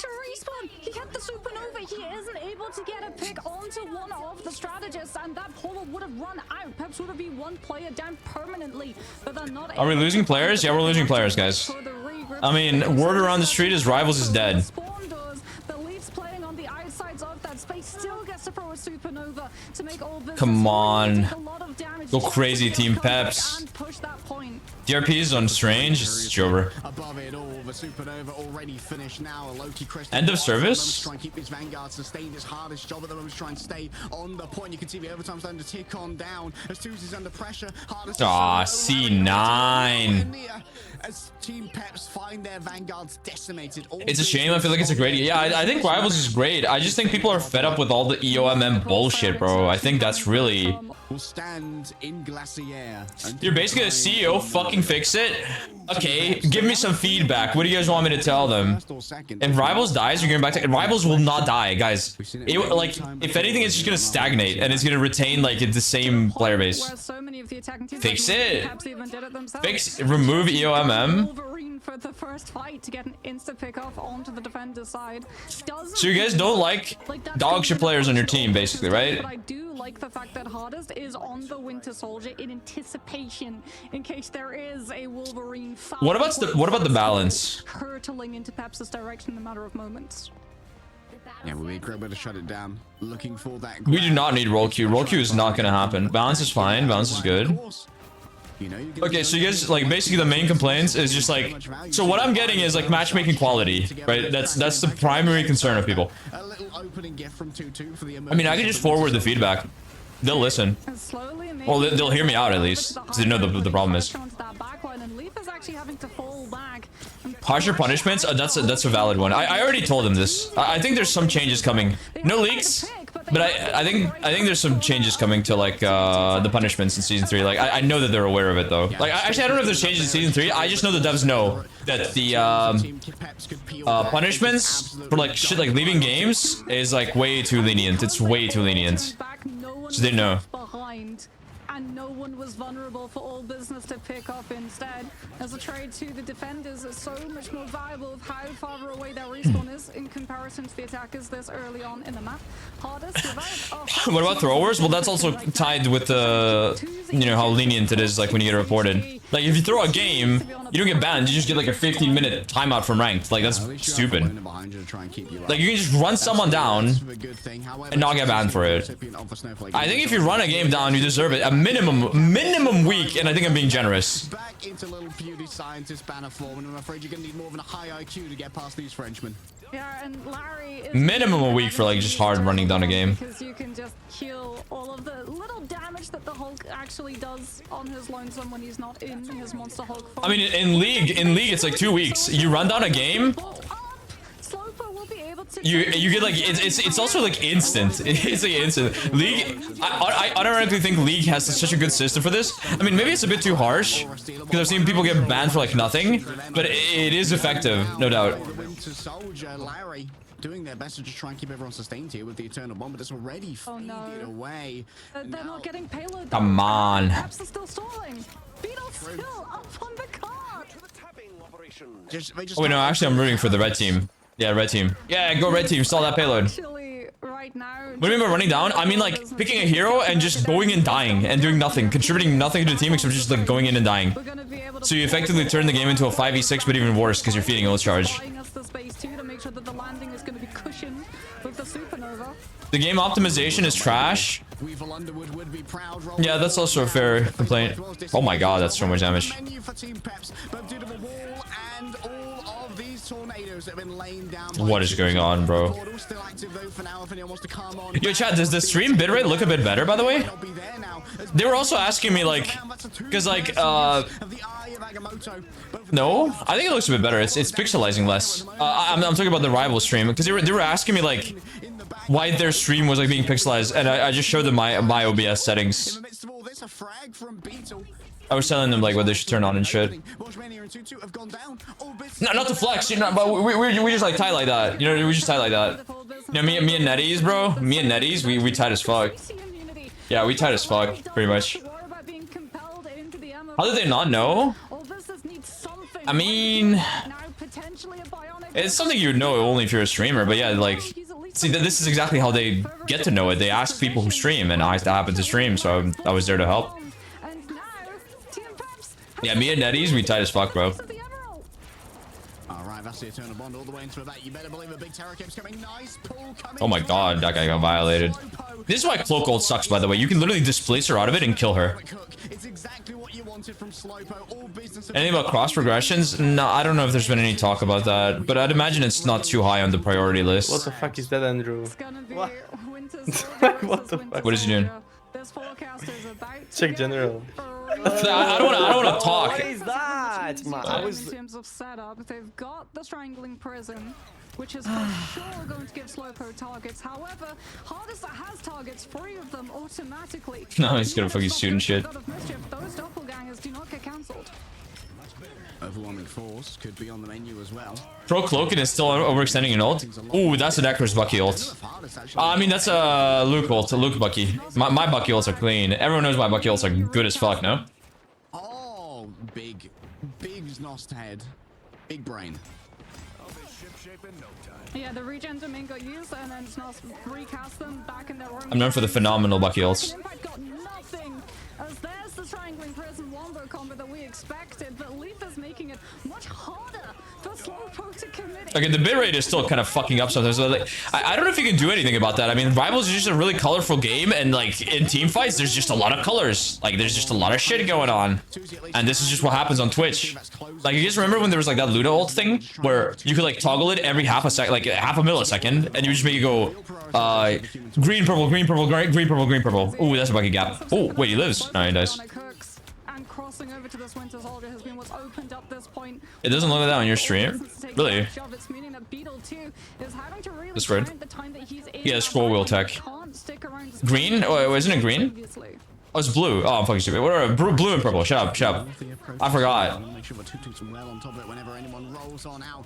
He had the supernova. He isn't able to get a pick onto one of the strategists, and that portal would have run out. Peps would have been one player down permanently, but they're not. Are we losing players? Yeah, we're losing players, guys. I mean, word around the street is Rivals is dead. Come on. Go crazy, Team Peps. DRP is on Strange. It's over. End of service? Try and keep his Vanguard sustained his hardest job at the moment, try and stay on the point. You can see the overtime starting to tick on down as Tuesday's under pressure. Aw, C9. As Team Peps find their Vanguards decimated. It's a shame. I feel like it's a great. Yeah, I think Rivals is great. I just think people are fed up with all the EOMM bullshit, bro. I think that's really. Will stand in Glacier. You're basically a CEO. Fucking fix it. Okay, give me some feedback. What do you guys want me to tell them? If Rivals dies, you're going back to. Rivals will not die, guys. Like, if anything, it's just gonna stagnate and it's gonna retain like the same player base. Fix it. Remove EOMM. For the first fight to get an insta pick off onto the defender's side. So you guys don't like dog shit players on your team, basically, right? But I do like the fact that Hardest is on the Winter Soldier in anticipation in case there is a Wolverine. What about the balance? Hurtling into Peps' direction in a matter of moments. Yeah, we'll be a great way to shut it down. Looking for that. We do not need roll Q. Roll Q is not gonna happen. Balance is fine. Balance is good. Okay, so you guys, like, basically the main complaints is just like, so what I'm getting is like matchmaking quality, right? That's the primary concern of people. I mean, I can just forward the feedback. They'll listen. Well, they'll hear me out at least, because they know the problem is. Harsher punishments? That's a valid one. I already told them this. I think there's some changes coming. No leaks, but I think there's some changes coming to like the punishments in Season 3. Like I know that they're aware of it though. Like actually I don't know if there's changes in Season 3. I just know the devs know that the punishments for like shit like leaving games is like way too lenient. It's way too lenient. So they know. And no one was vulnerable for all business to pick up instead. As a trade to the defenders is so much more viable of how far away their respawn is in comparison to the attackers this early on in the map. Hardest What about throwers? Well, that's also tied with the, you know, how lenient it is like when you get reported. Like if you throw a game, you don't get banned, you just get like a 15-minute timeout from ranked. Like that's stupid. Like you can just run someone down and not get banned for it. I think if you run a game down, you deserve it. A minimum week, and I think I'm being generous. Back into little beauty scientist banner form, and I'm afraid you're gonna need more than a high IQ to get past these Frenchmen. Yeah, and Larry is minimum a week for like just hard running down a game. Because you can just kill all of the little damage that the Hulk actually does on his lonesome when he's not in his Monster Hulk form. I mean, in League, it's like 2 weeks. You run down a game. You get like it's also like instant. It's like instant. League, I unironically think League has such a good system for this. I mean, maybe it's a bit too harsh because I've seen people get banned for like nothing, but it is effective, no doubt. Larry doing their best to just try and keep everyone sustained here with the Eternal Bomb, but it's already faded away. They're not getting payload. Come on. Peps is still stalling. Beetle's still up on the card. Oh wait, no, actually I'm rooting for the red team. Yeah, red team. Yeah, go red team. Stall that payload. Actually, right right now. What do you mean by running down? I mean like picking a hero and just going and dying and doing nothing, contributing nothing to the team except just like going in and dying. So you effectively turn the game into a 5v6, but even worse because you're feeding ult charge. The game optimization is trash. Yeah, that's also a fair complaint. Oh my god, that's so much damage. What is going on, bro? Yo, chat, does the stream bitrate look a bit better, by the way? They were also asking me, like, because, like, no, I think it looks a bit better. It's pixelizing less. I'm talking about the rival stream, because they were asking me, like, why their stream was, like, being pixelized, and I just showed them my OBS settings. I was telling them like what they should turn on and shit. No, not to flex, you know, but we just like tight like that. You know, we just tight like that. You know, me and NetEase, bro. Me and NetEase, we tight as fuck. Yeah, we tight as fuck, pretty much. How did they not know? I mean, it's something you would know only if you're a streamer. But yeah, like, see, this is exactly how they get to know it. They ask people who stream, and I happen to stream, so I was there to help. Yeah, me and NetEase, we tight as fuck, bro. Oh my god, that guy got violated. This is why Cloak ult sucks, by the way. You can literally displace her out of it and kill her. Anything about cross progressions? No, I don't know if there's been any talk about that, but I'd imagine it's not too high on the priority list. What the fuck is that, Andrew? What? What the fuck? What is he doing? Check general. I don't want to talk. What is that? In terms of setup, they've got the strangling prison, which is for sure going to give Slowpoke targets. However, Hardest has targets, 3 of them automatically. No, he's gonna fucking shoot and shit. Those doppelgangers do not get cancelled. Overwhelming force could be on the menu as well. Pro Cloaking is still overextending an ult. Ooh, that's a Necros Bucky ult. I mean, that's a Luke ult, a Luke Bucky. My Bucky ults are clean. Everyone knows my Bucky ults are good as fuck, no? Oh, big Znost head. Big brain. Yeah, the regen domain got used, and then Znost recast them back in their own. I'm known for the phenomenal Bucky ults. Got nothing, as there's the strangling prison wombo combo that we expected, but Leaf is making it much harder for Slowpoke to commit. Okay, the bitrate is still kind of fucking up sometimes. So, like, I don't know if you can do anything about that. I mean, Rivals is just a really colorful game, and like in team fights, there's just a lot of colors. Like, there's just a lot of shit going on, and this is just what happens on Twitch. Like, you guys remember when there was like that Luna ult thing where you could like toggle it every half a second, like half a millisecond, and you just make it go green, purple, green, purple, green, purple, green, purple. Ooh, that's a Bucky gap. Oh, wait, he lives. No, he dies. It doesn't look like that on your stream? Really? This weird. Yeah, scroll wheel tech. Green? Oh, isn't it green? Oh, it's blue. Oh, I'm fucking stupid. Whatever. Blue and purple. Shut up, shut up. I forgot.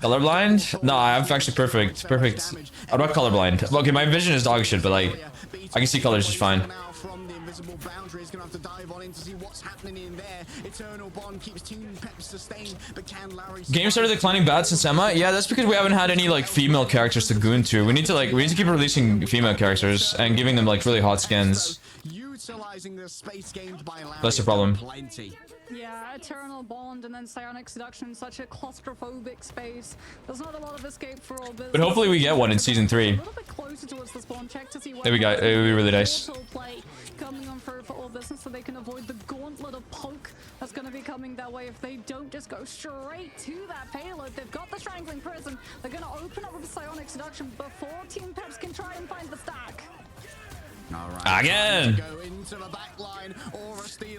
Colorblind? No, I'm actually perfect. Perfect. I'm not colorblind. Okay, my vision is dog shit, but like, I can see colors just fine. Game started declining bad since Emma. Yeah, that's because we haven't had any like female characters to goon to. We need to keep releasing female characters and giving them like really hot skins. That's the problem. Yeah, Eternal Bond and then Psionic Seduction in such a claustrophobic space. There's not a lot of escape for all business. But hopefully we get one in season 3. There we go. It would be really nice. Coming on for all business so they can avoid the gauntlet of poke that's going to be coming that way if they don't just go straight to that payload. They've got the Strangling Prison. They're going to open up with the Psionic Seduction before Team Peps can try and find the stack. Right. Again.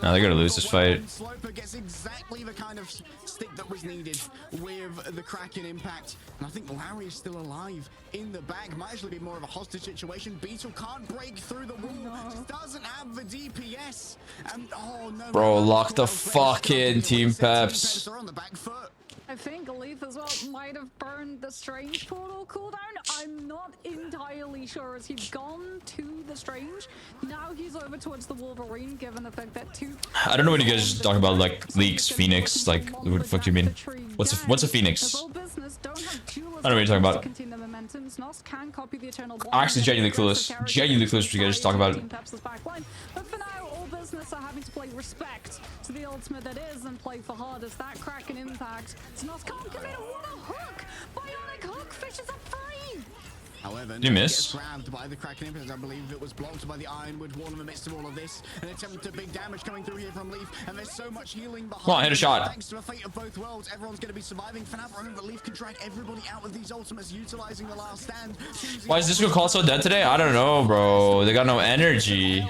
Now they're gonna lose this fight. Slowpoke gets exactly the kind of stick that was needed with the Kraken impact, and I think Larry is still alive in the back. Might actually be more of a hostage situation. Beetle can't break through the wall. Doesn't have the DPS. And oh no. Bro, lock the fuck in, Team Peps. I think Leaf as well might have burned the Strange portal cooldown. I'm not entirely sure. As he's gone to the Strange, now he's over towards the Wolverine, given the fact that two... I don't know what you guys talk about, like leaks, Phoenix, like what the fuck do you mean? What's a Phoenix? I don't know what you're talking about. I'm actually genuinely clueless. Genuinely clueless what you guys talk about. But for now, all business are having to play respect to the ultimate that is and play for hard as that Kraken impact. Snoss can't commit. What a hook! Bionic hook fishes up free! However, did you miss? Grabbed by the Kraken Impetus. I believe it was blocked by the Ironwood Wall in the midst of all of this. An attempt at big damage coming through here from Leaf, and there's so much healing behind. Come on, hit a shot. Thanks to the fate of both worlds, everyone's going to be surviving. For now, remember, Leaf can drag everybody out with these ultimates, utilizing the last stand. Why is this call so dead today? I don't know, bro. They got no energy.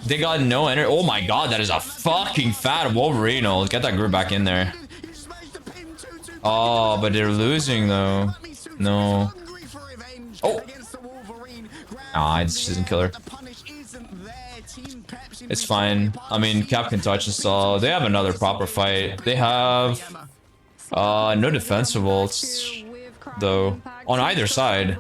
They got no energy. Oh my god, that is a fucking fat Wolverine. Let's get that group back in there. Oh, but they're losing though. No. Oh. Ah, this doesn't kill her. It's fine. I mean, Cap can touch and so they have another proper fight. They have no defensive ults though on either side.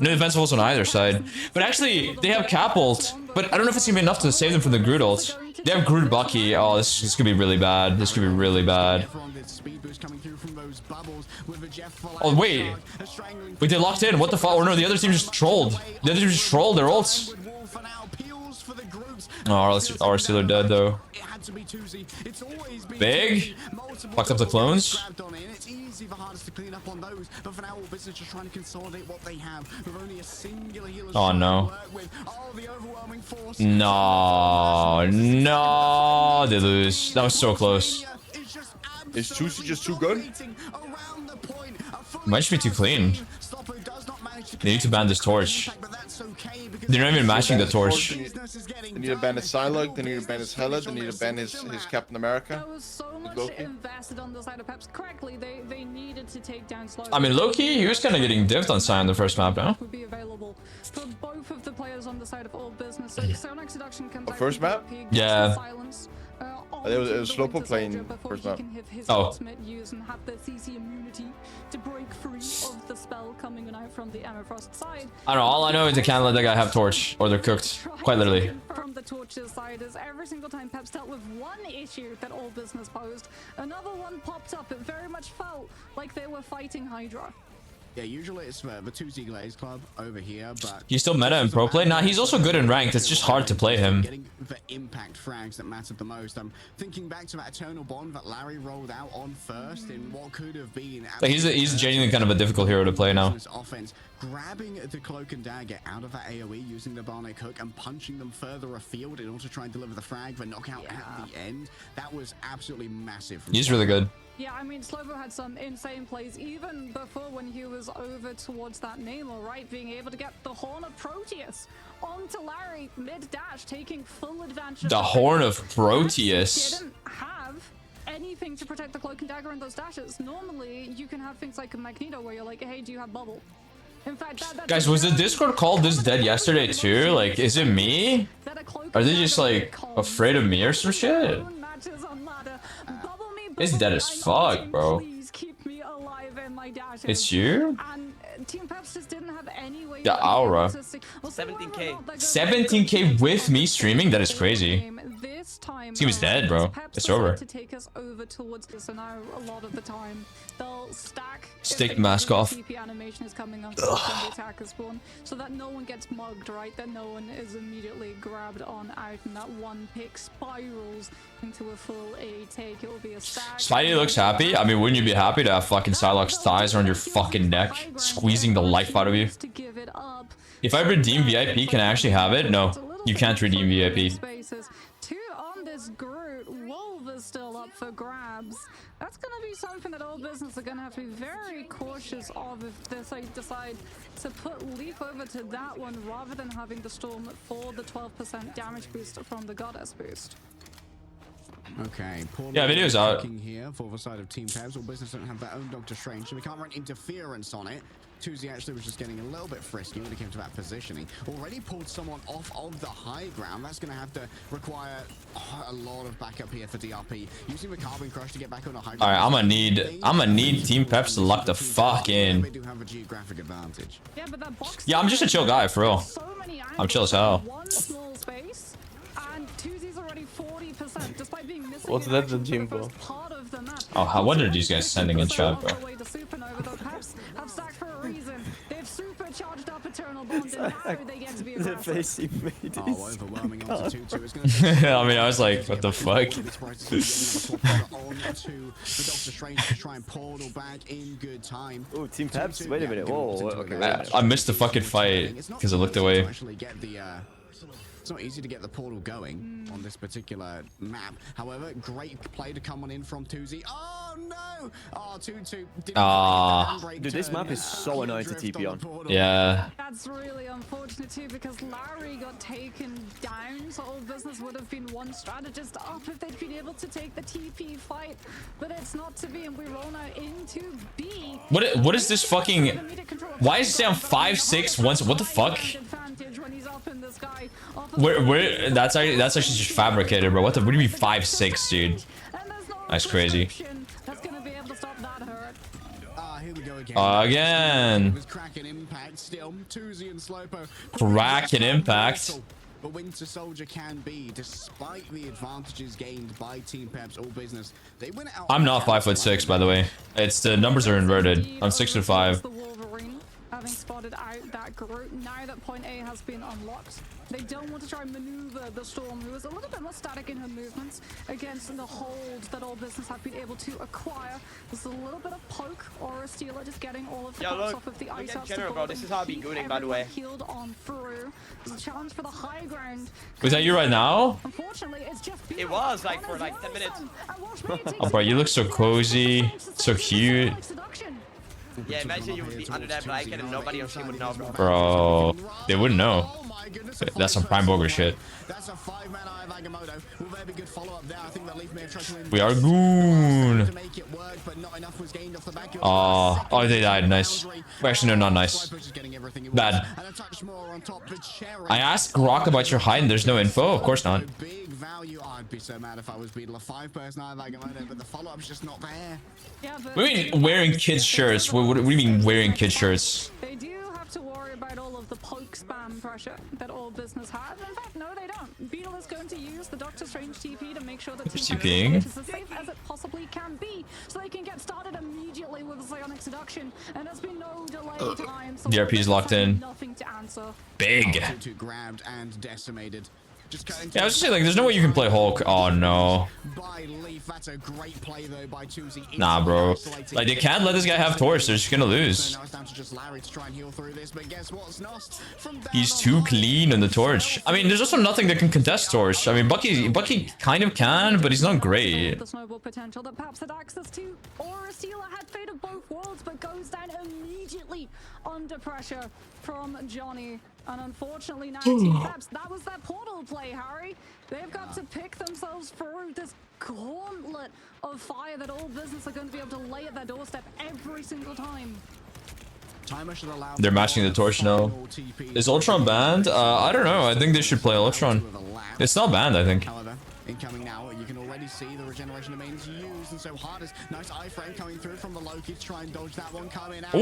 No defensive ults on either side. But actually, they have Cap ult. But I don't know if it's gonna be enough to save them from the Groot ult. They have Groot Bucky. Oh, this could be really bad. This could be really bad. Oh wait, they locked in. What the fuck? Or no, the other team just trolled. The other team just trolled their ults. Oh, our Steeler dead though. Big. Fucked up the clones. Oh no. No, they lose. That was so close. Is Tusi just too good? Might just be too clean. They need to ban this torch. They're not even matching the torch. They need to ban his Psylocke, they need to ban his Hela, they need to ban his Captain America. I mean, low-key, he was kind of getting dived on Psy on the first map now. The first map? Yeah. It was Slowpoke playing first map. Oh. I don't know, all I know is they can't let that guy have torch or they're cooked. Quite literally. From the torches side is every single time Peps dealt with one issue that all business posed, another one popped up. It very much felt like they were fighting Hydra. Yeah, usually it's the 2Z Glaze Club over here, but he's still meta in pro play. Nah, he's also good in ranked. It's just hard to play him. Getting the impact frags that mattered the most. I'm thinking back to that Eternal Bond that Larry rolled out on first in what could have been. Like he's genuinely kind of a difficult hero to play now. Offense, grabbing the cloak and dagger out of that AOE, using the Bionic hook and punching them further afield in order to try and deliver the frag, the knockout at the end. That was absolutely massive. He's really good. Yeah, I mean, Slobo had some insane plays even before when he was over towards that Namor, right? Being able to get the Horn of Proteus onto Larry mid-dash, taking full advantage of the Horn of Proteus. Didn't have anything to protect the cloak and dagger in those dashes. Normally, you can have things like a Magneto where you're like, hey, do you have bubble? In fact, guys, was the Discord called this dead yesterday too? Like, is it me? Are they just like afraid of me or some shit? It's dead as fuck, bro. It's you? The aura. 17k. 17k with me streaming? That is crazy. He was dead, bro. It's over. Take the mask off. So that no one gets mugged, right? That no one is immediately grabbed on out and that one pick spirals into a full A take. It will be a stack. Spidey looks happy. I mean, wouldn't you be happy to have fucking Psylocke's thighs around your fucking neck, squeezing the life out of you? If I redeem VIP, can I actually have it? No, you can't redeem VIP. Two on this Groot. Wolf is still up for grabs. That's going to be something that all business are going to have to be very cautious of if they decide to put Leaf over to that one rather than having the Storm for the 12% damage boost from the Goddess boost. Okay, yeah, video's out. Here for the side of Team Peps, all business don't have their own Doctor Strange, so we can't run interference on it. Tuesday actually was just getting a little bit frisky when it came to that positioning. Already pulled someone off of the high ground. That's going to have to require a lot of backup here for DRP. Using the Carbon Crush to get back on a high ground. All right, I'm gonna need Team Peps to lock the fuck in. They do have a geographic advantage. Yeah, but that box Yeah, I'm just a chill guy, for real. I'm chill as hell. One small space, and Tuesday's already 40%, despite being missing. What's that the gym for? Part of the map. Oh, what are these guys sending in chat, bro? The supernova, the Peps have stacked for a reason. They've supercharged up Eternal Bond, and now they get to be The face he made is overwhelming onto 2-2. It's gonna I mean, I was like, what the fuck? Oh, Team Peps? Wait a minute. Whoa, okay. I missed the fucking fight because I looked away. It's not easy to get the portal going on this particular map. However, great play to come on in from Tuesday. Oh no! Oh, 2-2. Dude, this map is so annoying to TP on. Yeah. That's really unfortunate too, because Larry got taken down, so All Business would have been one strategist up if they'd been able to take the TP fight, but it's not to be, and we roll now into B. What is this fucking? Why is it saying 5'6" once? What the fuck? Where? That's actually just fabricated, bro. What do you mean 5'6", dude? That's crazy. Again. Kraken impact. But Winter Soldier can be, despite the advantages gained by Team Peps, All Business. They win out. I'm not 5'6", by the way. It's the numbers are inverted. I'm 6'5". Having spotted out that group, now that point A has been unlocked, they don't want to try and maneuver the Storm, who is a little bit more static in her movements, against the hold that All Business have been able to acquire. There's a little bit of poke or a stealer just getting all of the pops off of the ice outs. General, bro, this is how I be gooning, by the way. Healed on through. There's a challenge for the high ground. Was that you right now? Unfortunately, it's just it was like for like 10 minutes. Oh, bro, you look so cozy, so cute. Yeah, imagine you would be under that blanket and nobody on team would know, bro. Bro, they wouldn't know. That's some Prime Boger shit. We are goon. Oh, they died. Nice. Actually, no, not nice. Bad. I asked Rock about your height and there's no info. Of course not. I'd be so mad if I was beating a 5-person Ivagamoto, but the follow-up's just not there. What do you mean wearing kids shirts? What do you mean wearing kids shirts? They do have to worry about all of the poke spam pressure that All Business have. In fact, no, they don't. Beetle is going to use the Doctor Strange TP to make sure that TPing is as safe as it possibly can be, so they can get started immediately with a Psionic Seduction, and there's been no delay time. So DRP's locked in. Nothing to answer. Big. Grabbed and decimated. Yeah, I was just saying, like, there's no way you can play Hulk. Oh, no. Nah, bro. Like, they can't let this guy have Torch. They're just gonna lose. He's too clean on the Torch. I mean, there's also nothing that can contest Torch. I mean, Bucky kind of can, but he's not great. The snowball potential that Peps had access to, or a Stealer had fate of both worlds, but goes down immediately under pressure from Johnny. And unfortunately now Team Peps, that was that portal play, Harry. They've got to pick themselves through this gauntlet of fire that All Business are going to be able to lay at their doorstep every single time. They're matching the Torch now. Is Ultron banned? I don't know. I think they should play Ultron. It's not banned, I think. Incoming now, you can already see the regeneration domains used, and so Hardest, nice iframe coming through from the Loki to try and dodge that one coming out.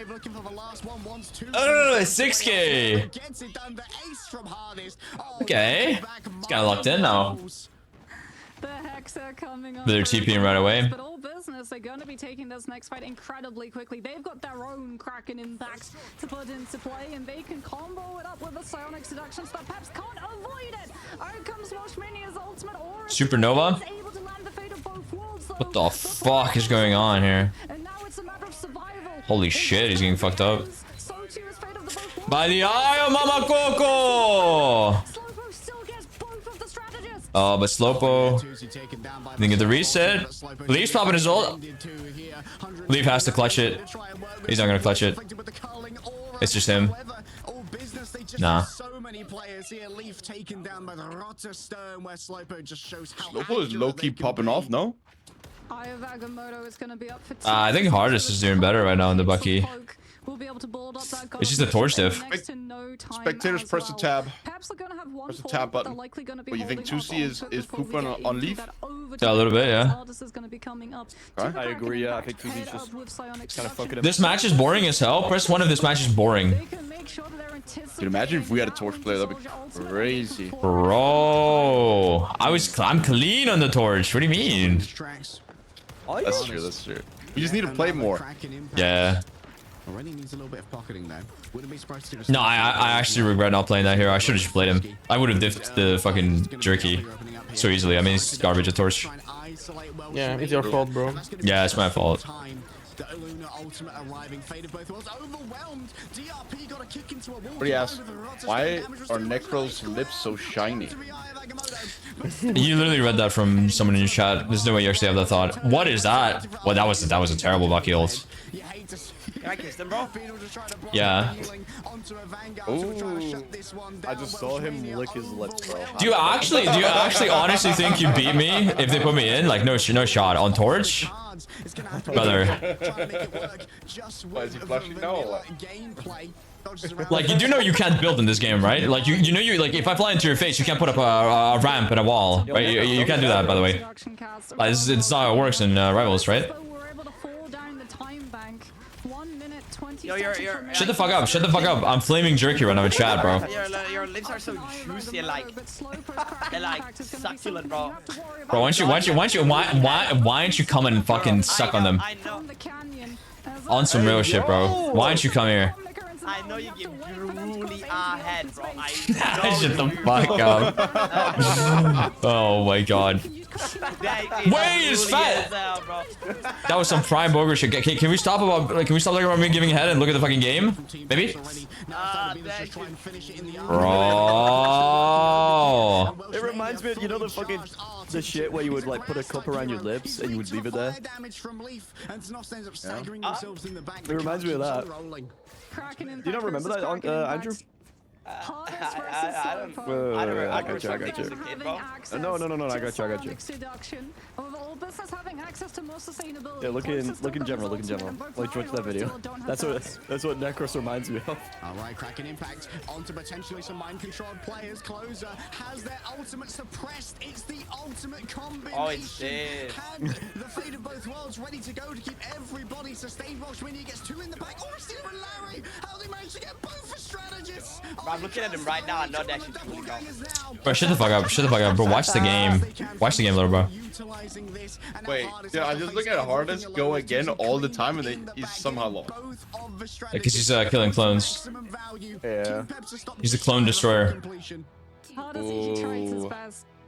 Looking for the last one, wants 6K. Gets it done, the ace from Hardest. Okay. It's kind of locked in now. The Hexa coming up. They're TPing right away. But All Business are going to be taking this next fight incredibly quickly. They've got their own Kraken impact to put into play, and they can combo it up with a Psionic Seduction so that Peps can't avoid it. Out comes Washmania's ultimate aura. Supernova? What the fuck is going on here? And now it's a matter of survival. Holy shit, he's getting fucked up. By the eye of Mama Coco! Oh, but Slopo didn't get the reset. Leaf's popping his ult. Leaf has to clutch it. He's not gonna clutch it. It's just him. Nah. Slopo is low-key popping off, no? I think Hardest is doing better right now in the Bucky. It's just a torch diff. Spectators press the tab. Press the tab button. But you think 2C is pooping on Leaf? Yeah, a little bit, yeah. I agree, yeah. I think 2C's just kind of fucking him. This match is boring as hell. Press 1 if this match is boring. Dude, imagine if we had a torch player. That'd be crazy. Bro, I'm clean on the torch. What do you mean? That's true, that's true. We just need to play more. Yeah. Already needs a little bit of pocketing though. Wouldn't be surprised to see No, I actually regret not playing that hero. I should have just played him. I would have diffed the fucking jerky so easily. I mean, it's garbage at torch. Yeah, it's your fault, bro. Yeah, it's my fault. But yes, why are Necros' lips so shiny? You literally read that from someone in your chat. There's no way you actually have that thought. What is that? Well, that was a terrible Bucky ult. Can I kiss them, bro? Yeah. Ooh, I just saw him lick his lips, bro. Do you actually honestly think you beat me if they put me in? Like, no shot on torch? Brother. Why is he flashing? No. Like, you do know you can't build in this game, right? Like, you know like, if I fly into your face, you can't put up a ramp and a wall, right? You can't do that, by the way. It's not how it works in Rivals, right? Shut the fuck up, shut the fuck up. I'm flaming jerky right now in chat, bro. Your lips are so juicy and like succulent, bro. Bro, why don't you come and fucking suck on them? On some real shit, bro. Why don't you come here? I know you give drooly head, bro. Shut the fuck up. Oh my god. Wait, it's fat. That was some prime boger shit. Can we stop talking about me giving head and look at the fucking game? Maybe? Bro. It reminds me of, you know, the shit where you would like put a cup around your lips and you would leave it there. It reminds me of that. Do you not remember that, Andrew? I don't know. I got you. No, I got you. Yeah, look in general. Like, watch that video. That's what Necros reminds me of. Alright, cracking impact onto potentially some mind-controlled players. Closer has their ultimate suppressed. It's the ultimate combination. Oh, it's dead. And the fate of both worlds ready to go to keep everybody sustained. Welshmania gets 2 in the back. Oh, Steven and Larry! How they managed to get both for strategists? I'm looking at him right now. I know that shit's cool, bro. Bro, shut the fuck up, bro. Watch the game, little bro. Wait, dude, I'm just looking at Hardest go again all the time, and he's somehow lost. Because he's killing clones. Yeah. He's a clone destroyer. Ooh.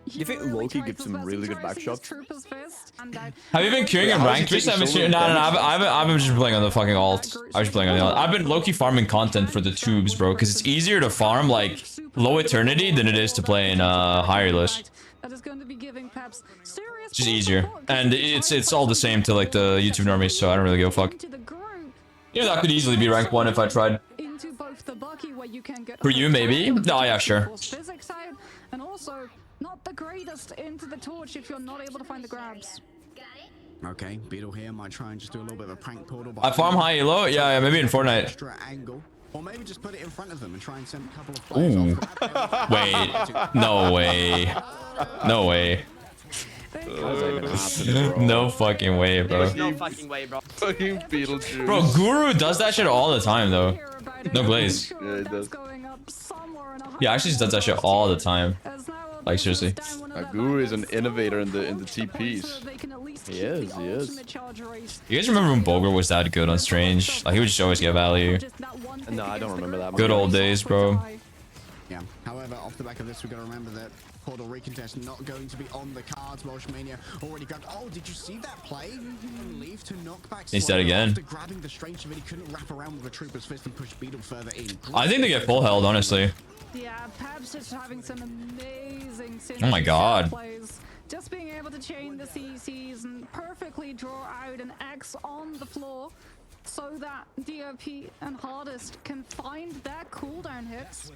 You think Loki gives some really good back shots? Have you been queuing in ranked? I haven't seen. No. I've been just playing on the fucking alt. I was playing on the alt. I've been low-key farming content for the tubes, bro, because it's easier to farm like low eternity than it is to play in higher list. It's just easier, and it's all the same to like the YouTube normies, so I don't really give a fuck. You know, that could easily be rank 1 if I tried. For you, maybe? Oh yeah, sure. And also, not the greatest into the torch if you're not able to find the grabs. Okay, Beetle here might try and just do a little bit of a prank portal. I farm high elo? Yeah, maybe in Fortnite. Extra angle. Or maybe just put it in front of them and try and send a couple of players off. Wait. No way. No way. No fucking way, bro. There's no fucking way, bro. Fucking Beetlejuice. Bro, Guru does that shit all the time, though. No glaze. Yeah, it does. Yeah, actually does that shit all the time. Like, seriously. Guru is an innovator in the TPs. He is. You guys remember when Boger was that good on Strange? Like, he would just always get value. No, I don't remember that. Good old days, bro. Yeah. However, off the back of this, we got to remember that Portal recontest not going to be on the cards. Welshmania already grabbed. Oh, did you see that play? Leave to knock back. He's dead again. After grabbing the strange of it, he couldn't wrap around with the Trooper's fist and push Beetle further in. I think they get full held, honestly. Yeah, Peps is having some amazing oh my god. plays. just being able to chain the CCs and perfectly draw out an X on the floor so that DOP and Hardest can find their cooldown hits.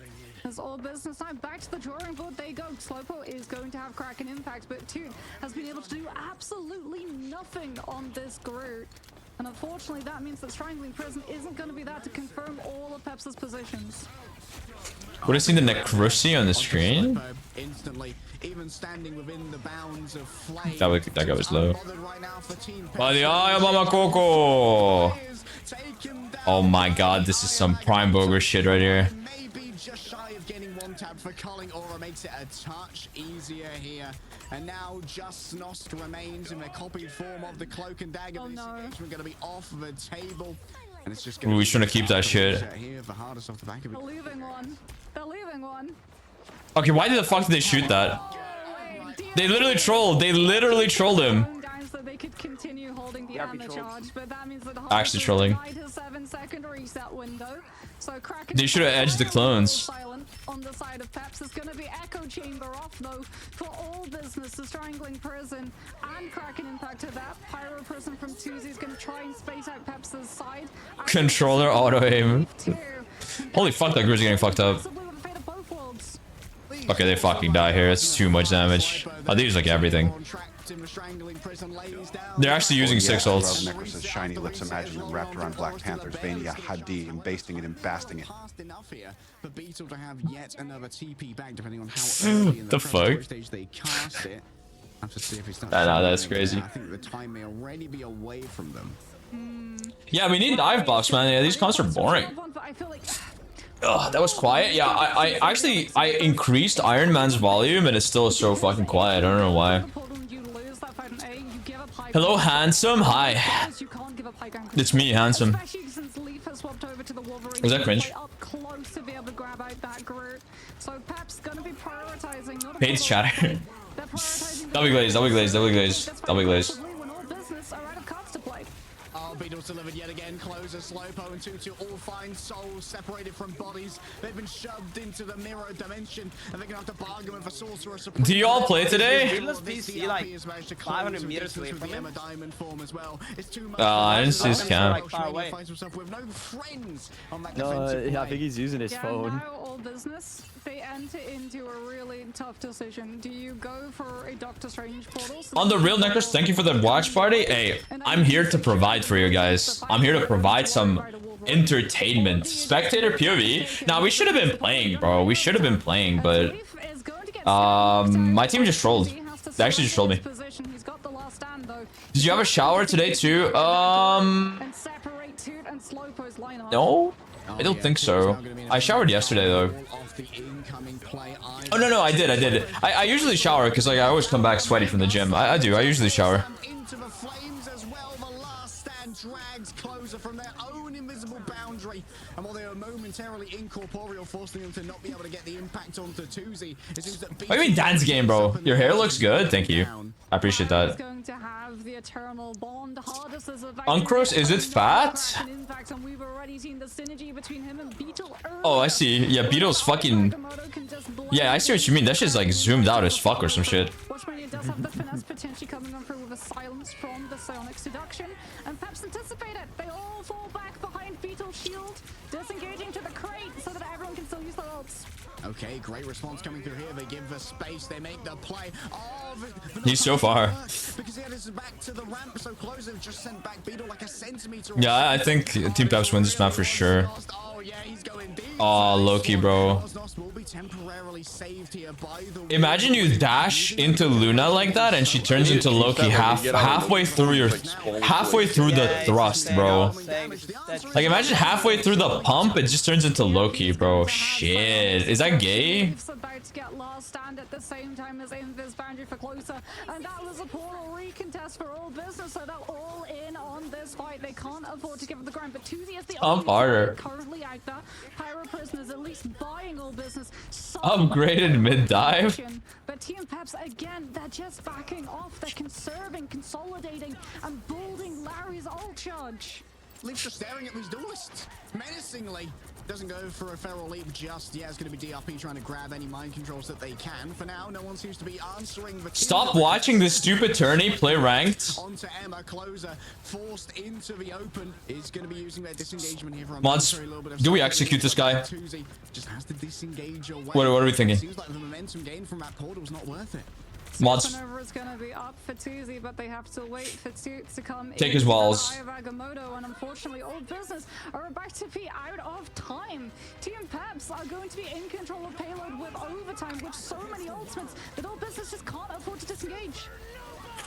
As all business now back to the drawing board they go. Slowpo is going to have Kraken impact, but Toot has been able to do absolutely nothing on this Groot. And unfortunately that means that Strangling Prison isn't going to be that to confirm all of Peps' positions. Would have seen the Necrosi on the screen? Instantly, even standing within the bounds of flame. That guy was low. By the eye of Mama Coco! Oh my god, this is some prime boger shit right here. Maybe just shy of getting one tap for culling aura makes it a touch easier here. And now just Snost remains in the copied form of the cloak and dagger. Oh no. We're going to be off the table. And it's just Ooh, we shouldn't keep that shit. They're leaving one. They're leaving one. Okay, why the fuck did they shoot that? They literally trolled. They literally trolled him. So they could continue holding the ammo charge, but that means that Actually trolling. his 7-second reset window. So Kraken They should have edged the clones. silent on the side of Peps. It's going to be Echo Chamber off though for all business. The Strangling Prison and Kraken impact to that. Pyro Prison from Tuesday is going to try and space out Peps' side. Controller auto aim. Holy fuck, that Groot's getting fucked up. Okay, they fucking die here. It's too much damage. Oh, they use like everything. They're actually using 6 ults. Necros' shiny lips, imagine them wrapped around Black Panther's Vania Hadi, and basting it and basting it. The fuck? I know, that's crazy. I think the time may already be away from them. Yeah, we need dive buffs, man. Yeah, these comps are boring. Ugh, that was quiet. Yeah, I actually increased Iron Man's volume and it's still so fucking quiet. I don't know why. Hello, handsome. Hi. It's me, handsome. Was that cringe? Pate's chatter. Double glaze, double glaze, double glaze, double glaze. Beatles delivered yet again. Closer, Slowpo and Tutu all find souls separated from bodies. They've been shoved into the mirror dimension, and they're gonna have to bargain with a sorcerer. Do you all play today? PC like 500 meters away from him. I didn't see his cam. No, I think he's using his phone. Now all business, they enter into a really tough decision. Do you go for a Doctor Strange portal? On the real Necros, thank you for the watch party. Hey, I'm here to provide for you guys. I'm here to provide some entertainment. Spectator POV. Now, we should have been playing, bro. We should have been playing, but my team just trolled. They actually just trolled me. Did you have a shower today too? No, I don't think so. I showered yesterday though. Oh no, I did. I usually shower because like I always come back sweaty from the gym. I do. I usually shower. Drags closer from their own invisible boundary, and while they are momentarily incorporeal, forcing them to not be able to get the impact onto Tuesday, it seems that what do you mean dance game, bro? Your hair looks good. Thank you. I appreciate that. Uncross, is it fat? Oh, I see. Yeah, Beetle's fucking... Yeah, I see what you mean. That shit's like zoomed out as fuck or some shit. Does have the finesse potentially coming on through with a silence from the psionic seduction, and Peps anticipate it. They all fall back behind Beetle's shield, disengaging to the crate so that everyone can still use their ults. Okay, great response coming through here. They give the space, they make the play. He's so far. Because he had his back to the ramp, so close. They've just sent back Beetle like a centimeter. Yeah, I think Team Peps wins this map for sure. Oh, Loki, bro. Imagine you dash into Luna like that and she turns into Loki halfway through the thrust, bro. Like imagine halfway through the pump it just turns into Loki, bro. Shit. Is that gay? About to get last stand at the same time as Invis boundary for closer, and that was a portal recontest for all business, so they're all in on this fight. They can't afford to give up the ground, but Tuesday is the only harder. Currently out there. Pyro Prisoners at least buying all business. Upgraded mid dive. But Team Peps again, they're just backing off. They're conserving, consolidating, and building Larry's ult charge. Leaf's just staring at these duelists menacingly. Doesn't go for a feral leap just yet. It's going to be DRP trying to grab any mind controls that they can. For now, no one seems to be answering the Stop watching this stupid tourney play ranked. Onto Emma, closer forced into the open. Is going to be using their disengagement here from Mods, do we execute this guy? Just has to disengage away. What are we thinking? Seems like the momentum gain from that portal was not worth it. Mods. Is going to be up for Tuzi, but they have to wait for Toot to come Take his walls. And unfortunately, all business are about to be out of time. Team Peps are going to be in control of payload with overtime, with so many ultimates that all business just can't afford to disengage.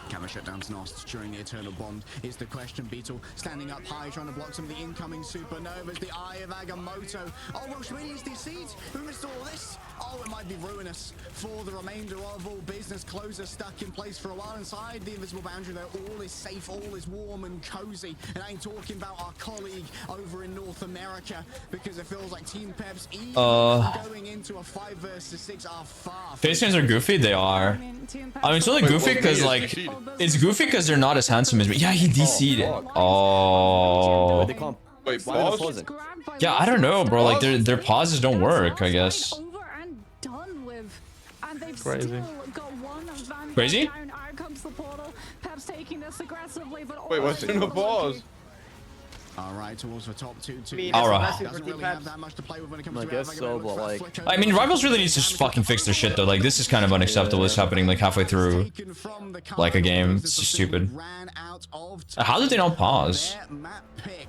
Camera shutdowns Nost during the Eternal Bond is the question. Beetle standing up high, trying to block some of the incoming supernovas. The Eye of Agamotto. Oh, Welsh really is deceived. Who missed all this? Oh, it might be ruinous for the remainder of all business. Closer stuck in place for a while inside the invisible boundary, though. All is safe, all is warm and cozy. And I ain't talking about our colleague over in North America, because it feels like Team Peps even going into a 5 versus 6 are far. Face games are goofy. They are. I mean, it's only goofy because like it's goofy because they're not as handsome as me. Yeah, he DC'd it. Oh. Wait, pause? Yeah, I don't know, bro. Like their pauses don't work, I guess. Crazy. Crazy? Wait, what's in the pause? Alright, towards the top two. Alright. Doesn't really have that much to play with when it comes I to guess so, but like... I mean, Rivals really needs to fucking fix their shit, though. Like, this is kind of unacceptable. It's happening, like, halfway through, like, a game. It's just stupid. How did they not pause?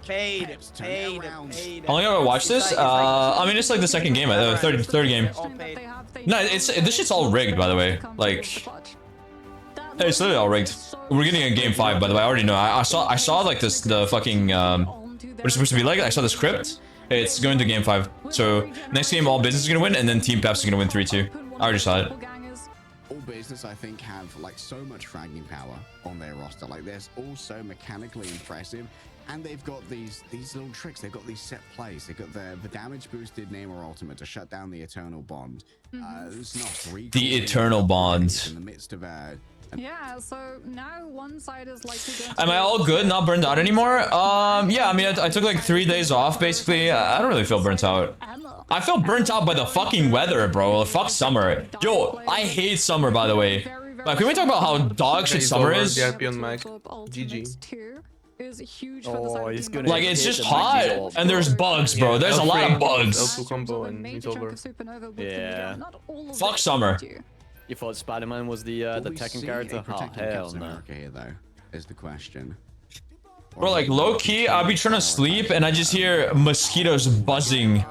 Paid. How long ago I watched this? I mean, it's like the second game, third game. No, this shit's all rigged, by the way. Like... It's literally all rigged. We're getting a game 5, by the way. I already know. I saw like this, the fucking what it's supposed to be like. I saw the script. It's going to game 5. So next game, all business is gonna win, and then Team Peps is gonna win 3-2. I already saw it. All business, I think, have like so much fragging power on their roster. Like, they're all so mechanically impressive, and they've got these little tricks. They've got these set plays. They've got the damage boosted Namor ultimate to shut down the Eternal Bond. The Eternal Bond. In the midst of yeah, so now one side is likely going to... Am I all good? Not burned out anymore? Yeah, I mean, I took like 3 days off, basically. I don't really feel burnt out. I feel burnt out by the fucking weather, bro. Fuck summer. Yo, I hate summer, by the way. Like, can we talk about how dog shit summer is? GG. Is huge for he's gonna like, it's just hot, and there's bugs, bro. There's a lot of bugs. L2 combo and he's over. Yeah. Fuck summer. You thought Spider-Man was the Tekken character? Oh, hell no. Here, though, is the question. Bro, like, low-key, I'll be trying to sleep, and I just hear mosquitoes buzzing.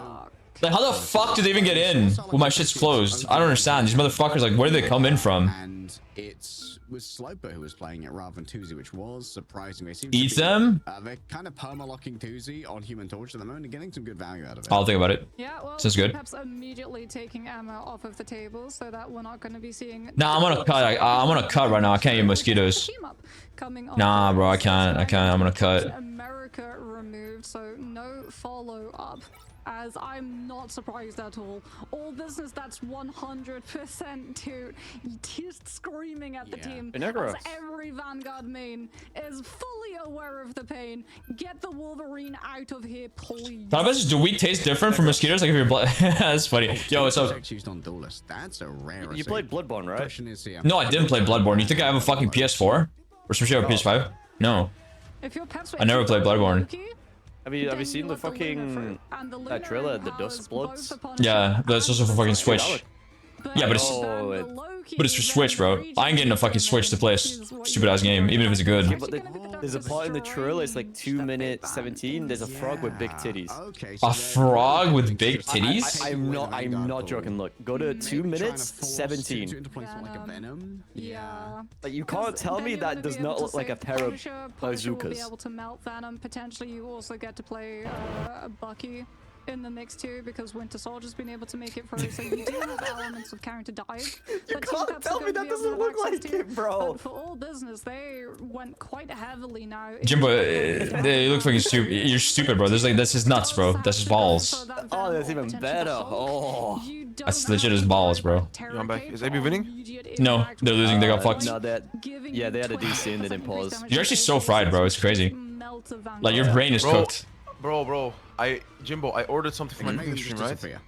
Like, how the fuck do they even get in when my shit's closed? I don't understand. These motherfuckers, like, where do they come in from? And it was Sloper who was playing it rather than Tuzi, which was surprising. Eat them? They're kind of perma-locking Tuzi on Human Torch at the moment and getting some good value out of it. I'll think about it. Yeah, well, sounds good. Perhaps immediately taking ammo off of the table so that we're not going to be seeing... Nah, I'm gonna cut. I'm gonna cut right now. I can't eat mosquitoes. Nah, bro, I can't. I'm gonna cut. America removed, so no follow-up. As I'm not surprised at all. All business, that's 100% to just screaming at the team. As every Vanguard main is fully aware of the pain. Get the Wolverine out of here, please. Do we taste different from mosquitoes? Like if you're blood. That's funny. Yo, what's up? That's a rarity. You played Bloodborne, right? No, I didn't play Bloodborne. You think I have a fucking PS4? Or some shit on PS5? No. I never played Bloodborne. Have you seen the fucking that trailer, the Dust Bloods? Yeah, that's also for fucking Switch. Yeah, but it's for Switch, bro. I ain't getting a fucking Switch to play a stupid ass game, even if it's good. Yeah, but there's a part in the trailer. It's like 2 minutes 17. There's a frog with big titties. A frog with big titties? I'm not joking. Look, go to 2 minutes 17. Yeah. Like, you can't tell me that does not look like a pair of bazookas. Be able to melt Venom. Potentially, you also get to play Bucky in the mix too, because Winter Soldier's been able to make it through, so you do have elements of counter dive. You can't tell me that doesn't look like it, bro. But for all business, they went quite heavily now. Jimbo, it looks like you're stupid. You're stupid, bro. This is nuts, bro. That's just balls. Oh, that's even better. Oh, that's legit as balls, bro. I'm back. Is AB winning? No, they're losing. They got fucked. No, they had a DC and they didn't pause. You're actually so fried, bro. It's crazy. out of Vanguard. Like your brain is cooked. Bro, Jimbo, I ordered something from my cooking stream, right?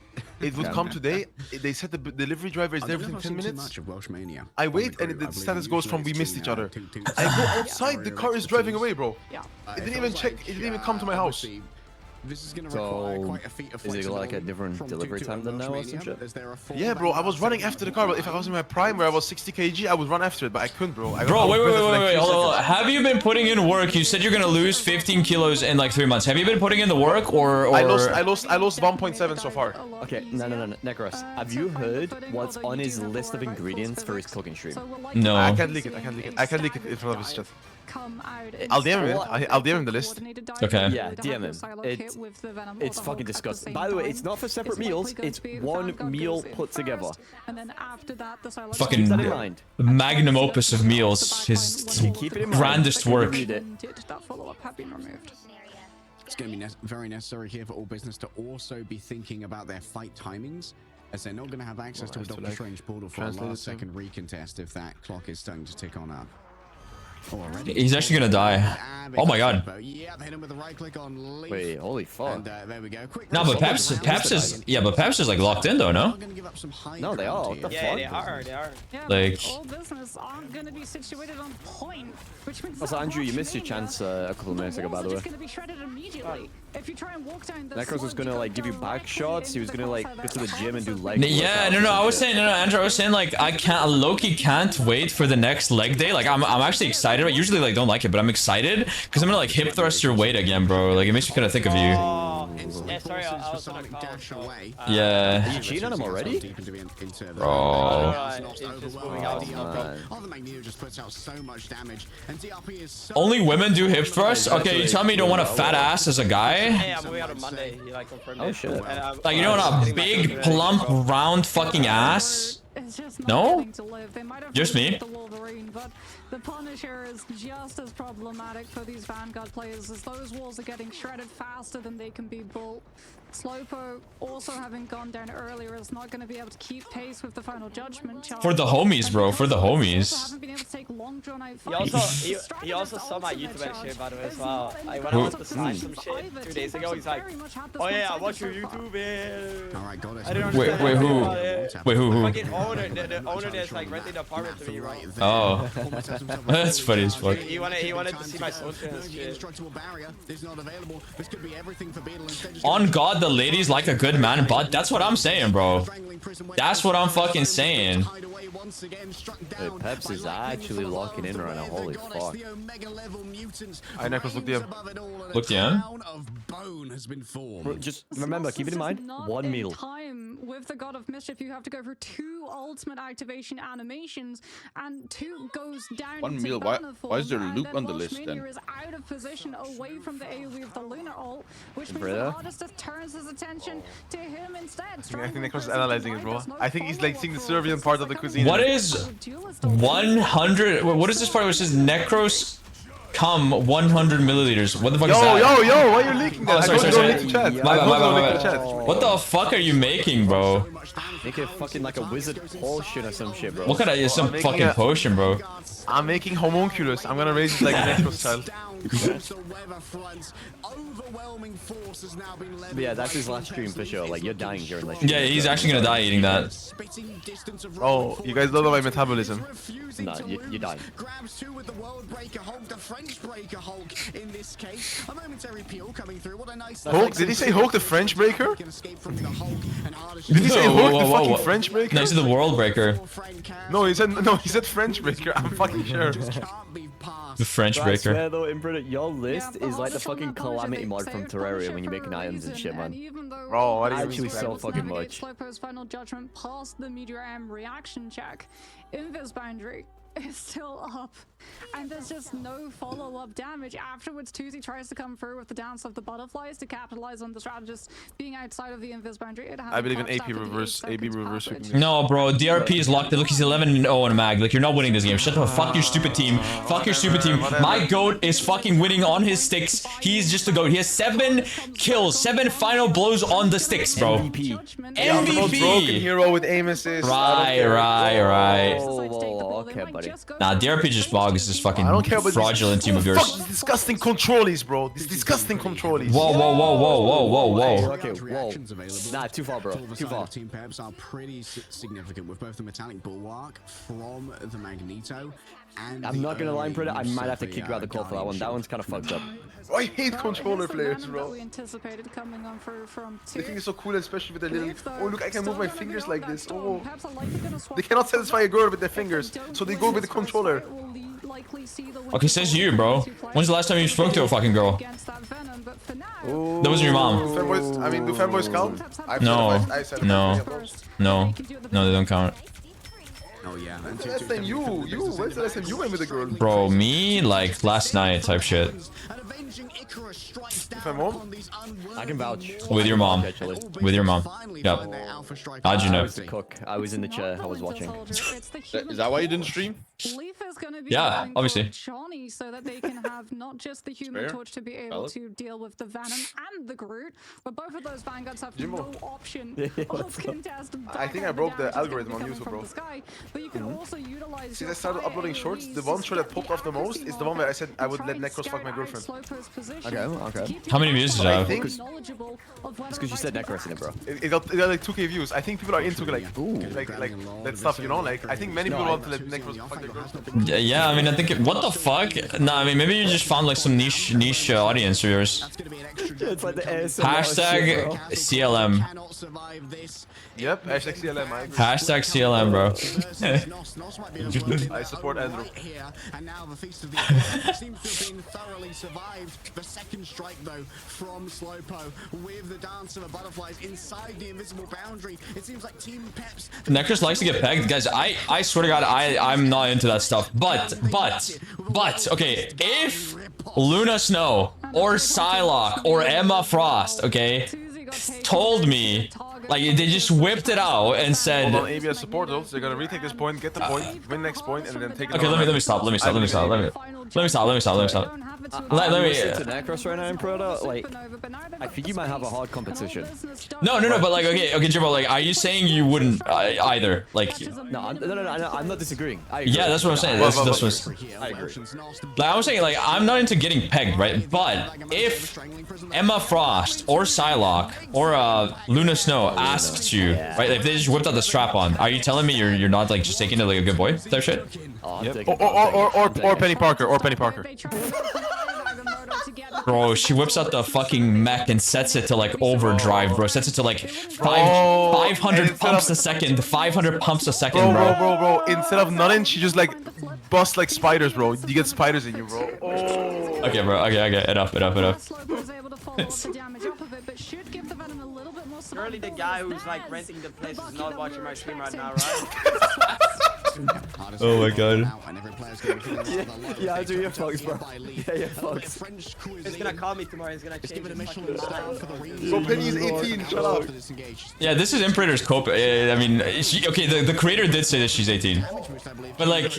It would come today. They said the delivery driver is there within 10 minutes. I wait and the status goes from we missed each other. I go outside, the car is driving away, bro. It didn't even check, it didn't even come to my house. This is going to require quite a feat of is it like a different delivery time than now or some shit? Yeah, bro, I was running after the car, but if I was in my prime where I was 60 kg, I would run after it, but I couldn't, bro. Wait, hold on. Have you been putting in work? You said you're gonna lose 15 kilos in like 3 months. Have you been putting in the work or... I lost 1.7 so far. Okay, no, Necros, have you heard what's on his list of ingredients for his cooking stream? No. I can't leak it, I can't leak it in front of his chat. I'll DM him. I'll DM him the list. Okay. Yeah, DM him. It's fucking disgusting. By the way, it's not for separate meals. It's one meal put together. Fucking magnum opus of meals. His grandest work. It's going to be very necessary here for all business to also be thinking about their fight timings, as they're not going to have access to a Doctor Strange portal for a last second recontest if that clock is starting to tick on up. He's actually gonna die. Oh my god. Wait, holy fuck. There we go. No, but Peps is but Peps is like locked in though, no? No, they are. What the fuck? They are. Like, all business aren't going to be situated on point, which means also, Andrew, you missed your chance a couple of minutes ago, by the way. going to be shredded immediately. If you try and walk down the Necros was gonna like give you back shots. He was gonna like go to the gym and do leg. yeah, no, I was saying, Andrew, I was saying like I can't wait for the next leg day. Like I'm actually excited. I usually like don't like it, but I'm excited because I'm gonna like hip thrust your weight again, bro. Like it makes me kind of think of you. Yeah, sorry, I was on a call. Yeah. Are you cheating on him already? Bro. Only women do hip thrusts? Okay, you tell me you don't want a fat ass as a guy? Hey, I'm going out on Monday. He like confirmed it. Oh shit. Like you don't want a big, plump, round fucking ass? No? Just me? But the Punisher is just as problematic for these Vanguard players, as those walls are getting shredded faster than they can be built. Slowpoke, also having gone down earlier, is not going to be able to keep pace with the final judgment charge. For the homies, bro. For the homies. He also saw my YouTube shit, by the way, as well. Like, when I went to sign some shit 2 days ago, he's like, oh yeah, I watch your YouTube, man. Alright, got it. I didn't understand Wait, who? Wait, who? Fucking owner, the owner that's like renting the apartment to me, right? Oh. That's funny as fuck. He wanted to see my social and shit. On God, the ladies like a good man, but that's what I'm saying, bro. That's what I'm fucking saying. Hey, Peps is actually locking in right now. Holy fuck. I Necros, look DM. Look DM? Bro, just remember, keep it in mind, one meal. With the God of Mischief, you have to go for 2 ultimate activation animations, and 2 goes down. One meal. Why is there loot on the list then? Is out of position away from the AoE of the Lunar ult, which means the artist just turns his attention to him instead. I think Necros is analyzing it, bro. I think he's like seeing the Serbian part of the cuisine. What is 100? What is this part which says Necros come 100 milliliters? What the fuck is that? Yo, why are you leaking that? Sorry. My bad. What the fuck are you making, bro? Make it fucking like a wizard potion or some shit, bro. What kind of some fucking potion, bro? I'm making homunculus. I'm gonna raise it like a Necros child. Yeah, that's his last stream for sure. Like, you're dying during that. Yeah, he's actually gonna die eating that. Oh, you guys don't know my metabolism. Nah, you're dying. Grabs 2 with the World Breaker Hulk, the French Breaker Hulk in this case. A momentary peel coming through. What a nice Hulk? Did he say Hulk the French Breaker? Did he say Hulk the fucking French Breaker? No, he said the World Breaker. No, he said French Breaker. I'm fucking sure. The French Breaker. I swear though, Inbred, your list is like the fucking calamity mod from Terraria when you're making items and shit, man. Bro, what are you actually so fucking much. Slowpoke's final judgment past the Meteor M reaction check. Invis boundary is still up, and there's just no follow-up damage. Afterwards, Tuzi tries to come through with the dance of the butterflies to capitalize on the strategist being outside of the invis boundary. I believe in AP reverse. No, bro, DRP is locked in. Look, he's 11-0 in mag. Like, you're not winning this game. Shut the fuck your stupid team. Fuck your stupid team. My goat is fucking winning on his sticks. He's just a goat. He has 7 kills, 7 final blows on the sticks, bro. MVP. Broken hero with aim assist. Right. Oh, okay, buddy. already. Nah, DRP just bog is this fucking I don't care about fraudulent team of yours. Fuck these disgusting controllers, bro. These disgusting controllers. Whoa, whoa, whoa, whoa, whoa, whoa, whoa. Okay, whoa. Nah, too far, bro. Too far. Team Peps are pretty significant with both the metallic bulwark from the Magneto and I'm not gonna lie, Predator. I might have to kick you out the call for that one. That one's kind of fucked up. I hate controller players, bro. We anticipated coming on from They think it's so cool, especially with the little. Oh, look, I can move my fingers like this. Oh. Perhaps are likely gonna swap They cannot satisfy a girl with their fingers, so they go with the controller. Okay, says you, bro. When's the last time you spoke to a fucking girl? That was your mom. Fanboys, I mean, do fanboys count? No, no, no, no, they don't count. Oh yeah. When's the last time you? When's the last time you went with a girl? Bro, me, like, last night type shit. With my mom? I can vouch. With your mom. Actually. With your mom. Yep. How'd you I know? was the cook. I was in the chair. I was watching. Is that why you didn't stream? Yeah, obviously. Johnny so that they can have not just the Human Torch to be able to deal with the Venom and the Groot, but both of those Vanguards have no option of contest. I think I broke the algorithm on YouTube, bro. But you can also utilize. Since I started uploading shorts, the one short that popped off the most is the one where I said I would let Necros fuck my girlfriend. Okay. How many views did I have? It's because you said Necros in it, bro. It got like 2K views. I think people are into like that stuff, you know? Like, I think many people want to let Necros fuck their girlfriend. Yeah, I mean, I think what the fuck? Nah, I mean, maybe you just found like some niche audience for yours. It's like the Hashtag CLM. Yep, hashtag CLM. I agree. Hashtag CLM, bro. I support Andrew. And now the Feast of the Air seems to have been thoroughly survived. The second strike, though, from Slowpo with the Dance of the Butterflies inside the invisible boundary. It seems like Team Peps. Necros likes to get pegged. Guys, I swear to God, I'm not into that stuff. But, okay, if Luna Snow or Psylocke or Emma Frost, okay, told me, like, they just whipped it out and said... Hold on, ABS support though. They're gonna retake this point, get the point, win next point, and then take it. Okay, let me stop. Let me stop. I To Necros right now in Proto, like, I think you might have a hard competition. No, but like, okay, Jimbo, like, are you saying you wouldn't either? Like, no, I'm not disagreeing. I agree. Yeah, that's what I'm saying. That's what I agree. like, I was saying, like, I'm not into getting pegged, right? But if Emma Frost or Psylocke or Luna Snow asked you, right? If they just whipped out the strap on, are you telling me you're not like just taking it like a good boy type shit? Oh, yep. Or Penny Parker, Bro, she whips out the fucking mech and sets it to like overdrive, bro. Sets it to like 500 pumps a second, 500 pumps a second, bro. Instead of nothing, she just like busts like spiders, bro. You get spiders in you, bro. Oh. Okay, bro. Okay. Enough. Surely the guy who's like renting the place is not watching my stream right now, right? Oh my God. Yeah, I do. You're fucked, bro. Yeah, you're fucked. He's gonna call me tomorrow. He's gonna change his fucking style. So Penny's 18. Shut up. Yeah, this is Imperator's cope. I mean, the creator did say that she's 18, but like,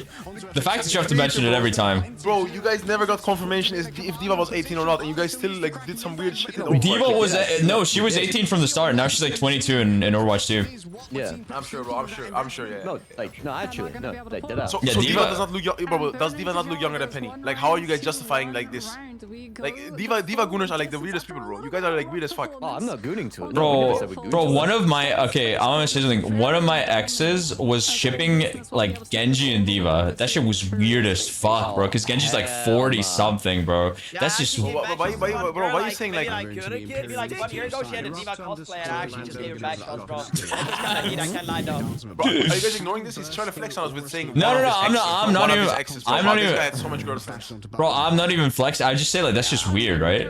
the fact that you have to mention it every time. Bro, you guys never got confirmation if Diva was 18 or not, and you guys still like did some weird shit. Diva was no, she was 18 from the start. Now she's like 22 in Overwatch 2. Yeah, I'm sure, bro. I'm sure. Yeah. No, actually, no, like that. So Diva does not look young, bro. Does Diva not look younger than Penny? Like, how are you guys justifying like this? Like, Diva gooners are like the weirdest people, bro. You guys are like weird as fuck. Oh, I'm not gooning to it. Bro, one of my I want to say something. One of my exes was shipping like Genji and Diva. That shit was weird as fuck, bro. Cause Genji's like 40 something, bro. That's just. Why are you saying like? Like 1 year ago, she had a Diva cosplay, and I actually just gave her back shots, bro. I just kinda need. I can't lie though. Bro, are you guys ignoring this? He's trying to flex on us with saying. No, I'm not even. I'm not even. This guy had so much girl flex. Bro, I'm not even flexing. I just say like that's just weird, right?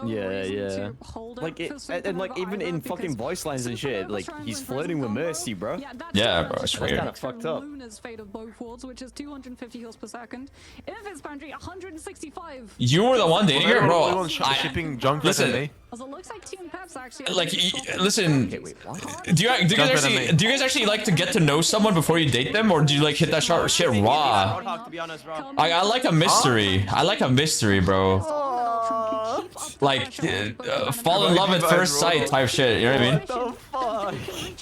Yeah. Like and like even in fucking voice lines and shit, like he's flirting with Mercy, bro. Yeah, bro, it's weird. Kind of fucked up. Luna's fate of both worlds, which is 250 heals per second. Infinite's boundary 165. You were the one dating her, bro. Shipping junk. Listen. Also, it looks like Team Peps actually. Like, listen. Do you guys actually like to get to know someone before you date them, or do you like hit that shit raw? I like a mystery. I like a mystery, bro. Like, fall in love at first sight type shit. You know what I mean?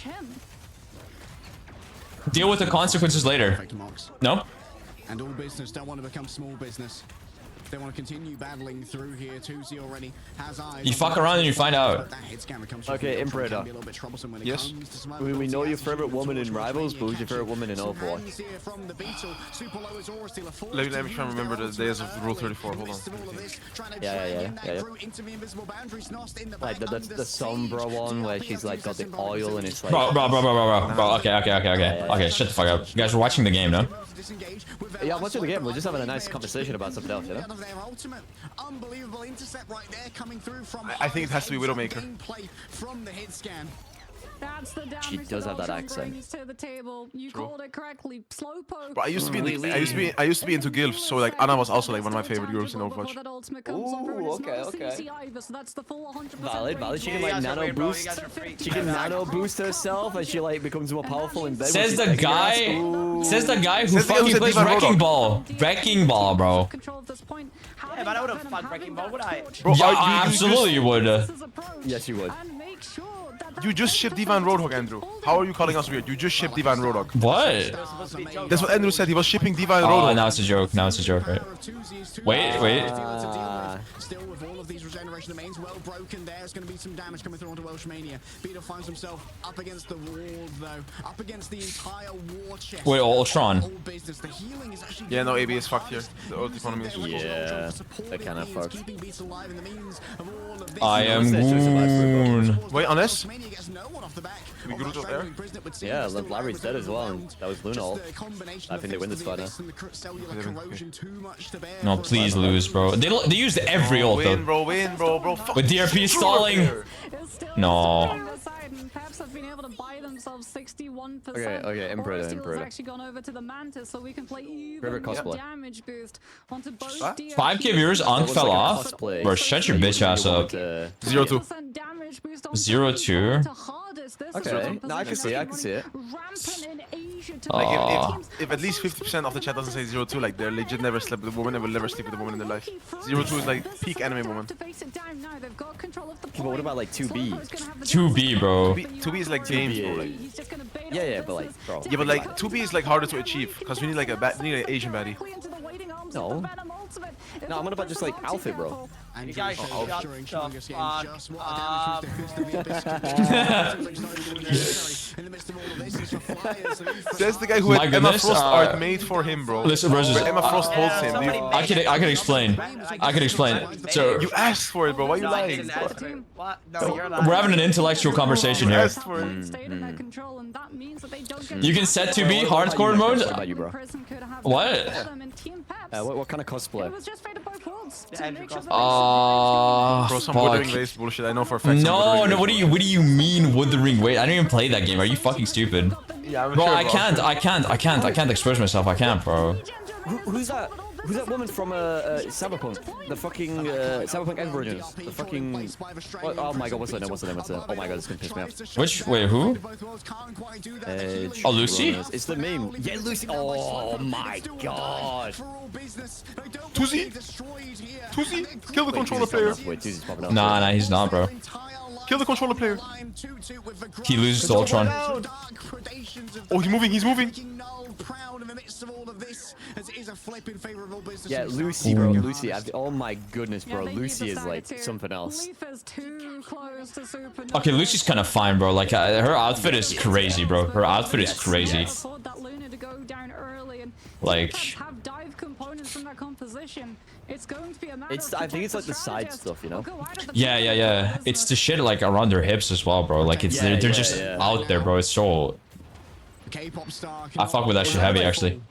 Deal with the consequences later. No? And all business don't want to become small business. They want to continue battling through here. 2Z already has eyes. You fuck around and you find out. Okay, Inbreeder. Yes. We know your favorite woman in Rivals, but who's your favorite woman in Overwatch? Let me try and remember the days of Rule 34. Hold on. Yeah. Like the Sombra one where she's like got the oil and it's like... Bro. Okay, shut the fuck up. You guys are watching the game, no? Yeah, I'm watching the game. We're just having a nice conversation about something else, you know? I think it has to be Widowmaker. She does have that accent. You called it correctly. Slowpoke. But I used to be into Gilf, so like Anna was also like one of my favorite girls in Overwatch. Ooh, okay. Valid. She can like nano boost. She can nano boost herself, and she like becomes more powerful in bed. Says the guy who fucking plays Wrecking Ball. Wrecking Ball, bro. Yeah, but I would have fun Wrecking Ball, would I? Bro, yeah, absolutely you would. Yes, you would. You just shipped D.Va and Roadhog, Andrew. How are you calling us weird? You just shipped D.Va and Roadhog. What? That's what Andrew said. He was shipping D.Va and Roadhog. Oh, now it's a joke. Now it's a joke, right? Wait. Still with all of these regeneration domains well broken, there's going to be some damage coming through onto Welshmania. Beetle finds himself up against the wall, though. Up against the entire war chest. Wait, Ultron. Yeah, no, AB is fucked here. The ult economy is Yeah, that kind of fucked. I am Goon. Wait, unless? We grew up there? Yeah, Larry's dead as well, and that was Luna ult. I think they win this fight now. No, please lose, bro. They used every ult, though. Win, bro. With DRP stalling. No. Peps have been able to buy themselves 61%. Okay, Inbreeder. Actually gone over to the Mantis, so we can play even Favorite cosplay. damage boost onto both 5k viewers, Ankh fell off. Bro, shut your bitch ass up. 0-2. 0-2. Okay, no, I can see it. Like if at least 50% of the chat doesn't say 0-2, like they're legit never slept with a woman and will never sleep with a woman in their life. 0-2 is like peak anime woman. But what about like 2B? 2B, bro. 2B is like James, bro. Like. Yeah, but like, bro. Yeah, but like 2B is like harder to achieve because we need like an Asian baddie. No, I'm on about just like outfit, bro. You guys shut the fuck Says the guy who had Emma Frost art made for him, bro. Listen, versus Emma Frost holds him. I can explain. So you asked for it, bro. Why are you lying? We're having an intellectual conversation here. You can set 2B hardcore mode. What? What kind of cosplay? Bro, some Wuthering Waves bullshit. I know for a fact. No. What do you mean Wuthering Waves? I don't even play that game. Are you fucking stupid? Yeah, bro, I can't expose myself. I can't, bro. Who's that? Who's that woman from Cyberpunk? The fucking Cyberpunk End Origins. The fucking. What? Oh my god, what's her name? Oh my god, it's gonna piss me off. Wait, who? Oh, Lucy? It's the meme. Yeah, Lucy. Oh my god. 2Z? Kill the controller player. Wait, 2Z's popping up. Nah, he's not, bro. Kill the controller player. He loses to Ultron. Oh, he's moving. Yeah, Lucy, bro. Lucy. Oh my goodness, bro. Lucy is like something else. Okay, Lucy's kind of fine, bro. Like, her outfit is crazy, bro. Her outfit is crazy. Like... I think it's like the side stuff, you know? Yeah. It's the shit like around their hips as well, bro. Like it's they're just out there, bro. It's so. I fuck with that shit heavy, actually.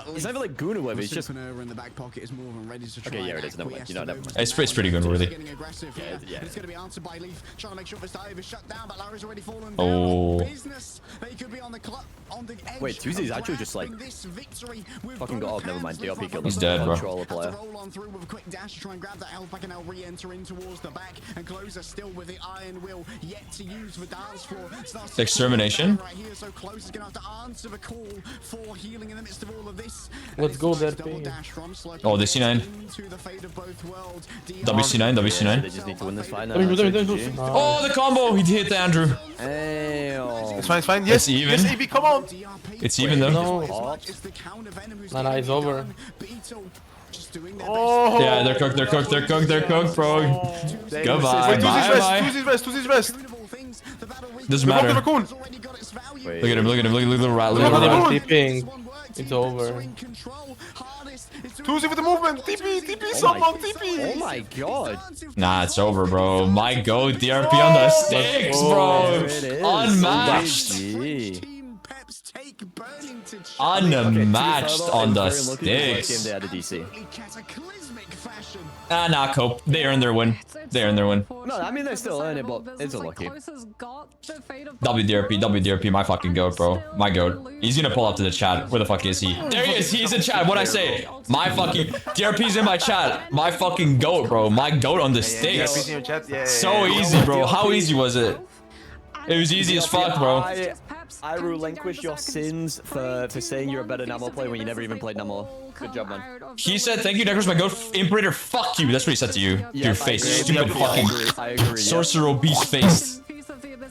It's never like Guna web, it's just... in the back pocket is more than ready to try. Okay, yeah, it is. Never mind. You know, never mind. It's pretty good, really. Yeah. It's gonna be answered by Leaf, trying to make sure this dive is shut down, but Larry's already fallen down. Oh. They could be on the edge. Wait, Tuesday's actually just like fucking got up. Never mind. DRP killed him. He's dead, bro. Roll on through with a quick dash to try and grab that health back and now re-enter in towards the back and Closer still with the iron will yet to use the dance floor. Extermination. Right here, so Closer's gonna have to answer the call for healing in the midst of all of this. Let's go there, P. Oh, the C9. WC9, WC9. They just need to win this fight now. Oh, the combo! He hit Andrew. It's fine, it's fine. Yes, It's even. yes, AB, come on. It's even though. No. Nah, it's over. Oh. Yeah, they're cooked, they're cooked, they're cooked, they're cooked, bro. Goodbye. Wait, Bye-bye. Tuesday's rest. Doesn't matter. Look Look at him, look at him, look at the rat. Look Not at even him. tipping. It's over. Tuesday with the movement. TP, someone, TP. Oh my god. Nah, it's over, bro. My goat, DRP on the sticks, bro. Unmatched. Unmatched on the sticks. Ah, nah, cope. They earned their win. They earned their win. No, I mean they still earn it, but it's unlucky. WDRP, my fucking goat, bro. My goat. He's gonna pull up to the chat. Where the fuck is he? There he is. He's in chat. What'd I say? My fucking DRP's in my chat. My fucking goat, bro. My goat on the sticks. So easy, bro. How easy was it? It was easy as fuck, bro. I relinquish your sins for saying you're a better Namor player when you never even played Namor. Good job, man. He said, "Thank you, Necros, my goat Imperator. Fuck you." That's what he said to you. To your face, stupid fucking sorcerer obese face.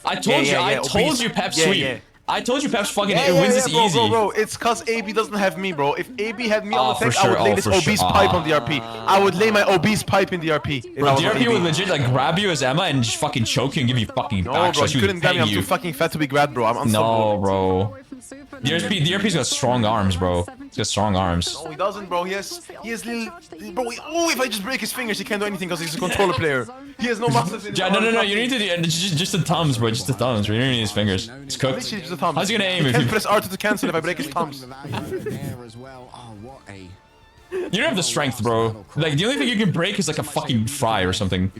I told you. I told you, Peps sweep. I told you, Peps fucking wins this easy. Bro, it's cause AB doesn't have me, bro. If AB had me on the tank, I would lay this obese pipe on DRP. I would lay my obese pipe in DRP. Bro, DRP would legit like grab you as Emma and just fucking choke you and give you fucking back. No, bro, you couldn't grab me. I'm too fucking fat to be grabbed, bro. I'm no, bro. DRP's got strong arms, bro. He's got strong arms. No, he doesn't, bro. He has little... Bro, oh, if I just break his fingers, he can't do anything because he's a controller player. He has no muscles in his Yeah, no. You need to do just the thumbs, bro. Just the thumbs. You don't need his fingers. It's cooked. Literally just the thumbs. How's he gonna aim he if can't you... press R2 to cancel if I break his thumbs. You don't have the strength, bro. Like, the only thing you can break is like a fucking fry or something.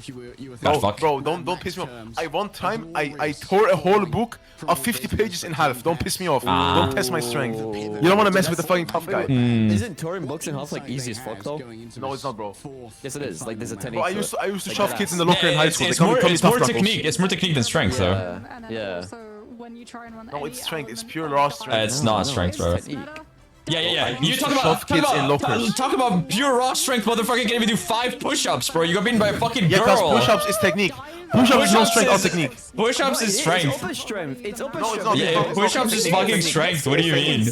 No, fuck. Bro, don't piss me off. One time, I tore a whole book of 50 pages in half. Don't piss me off. Don't test my strength. You don't want to mess with the fucking tough guy. Isn't tearing books in half like easy as fuck though? No, it's not, bro. Yes, it is. Like, there's a technique. Bro, I used to shove kids in the locker in high school. It's more technique. It's more technique than strength, though. Yeah. No, it's strength. It's pure raw strength. It's not strength, bro. Yeah. You talk about pure raw strength, motherfucker. Can't even do 5 push-ups, bro. You got beaten by a fucking girl. Yeah, because push-ups is technique. Push-ups is no strength or technique. Push-ups is strength. It's upper strength. It's upper No, it's strength. not. Yeah, push-ups is fucking strength. What do you mean?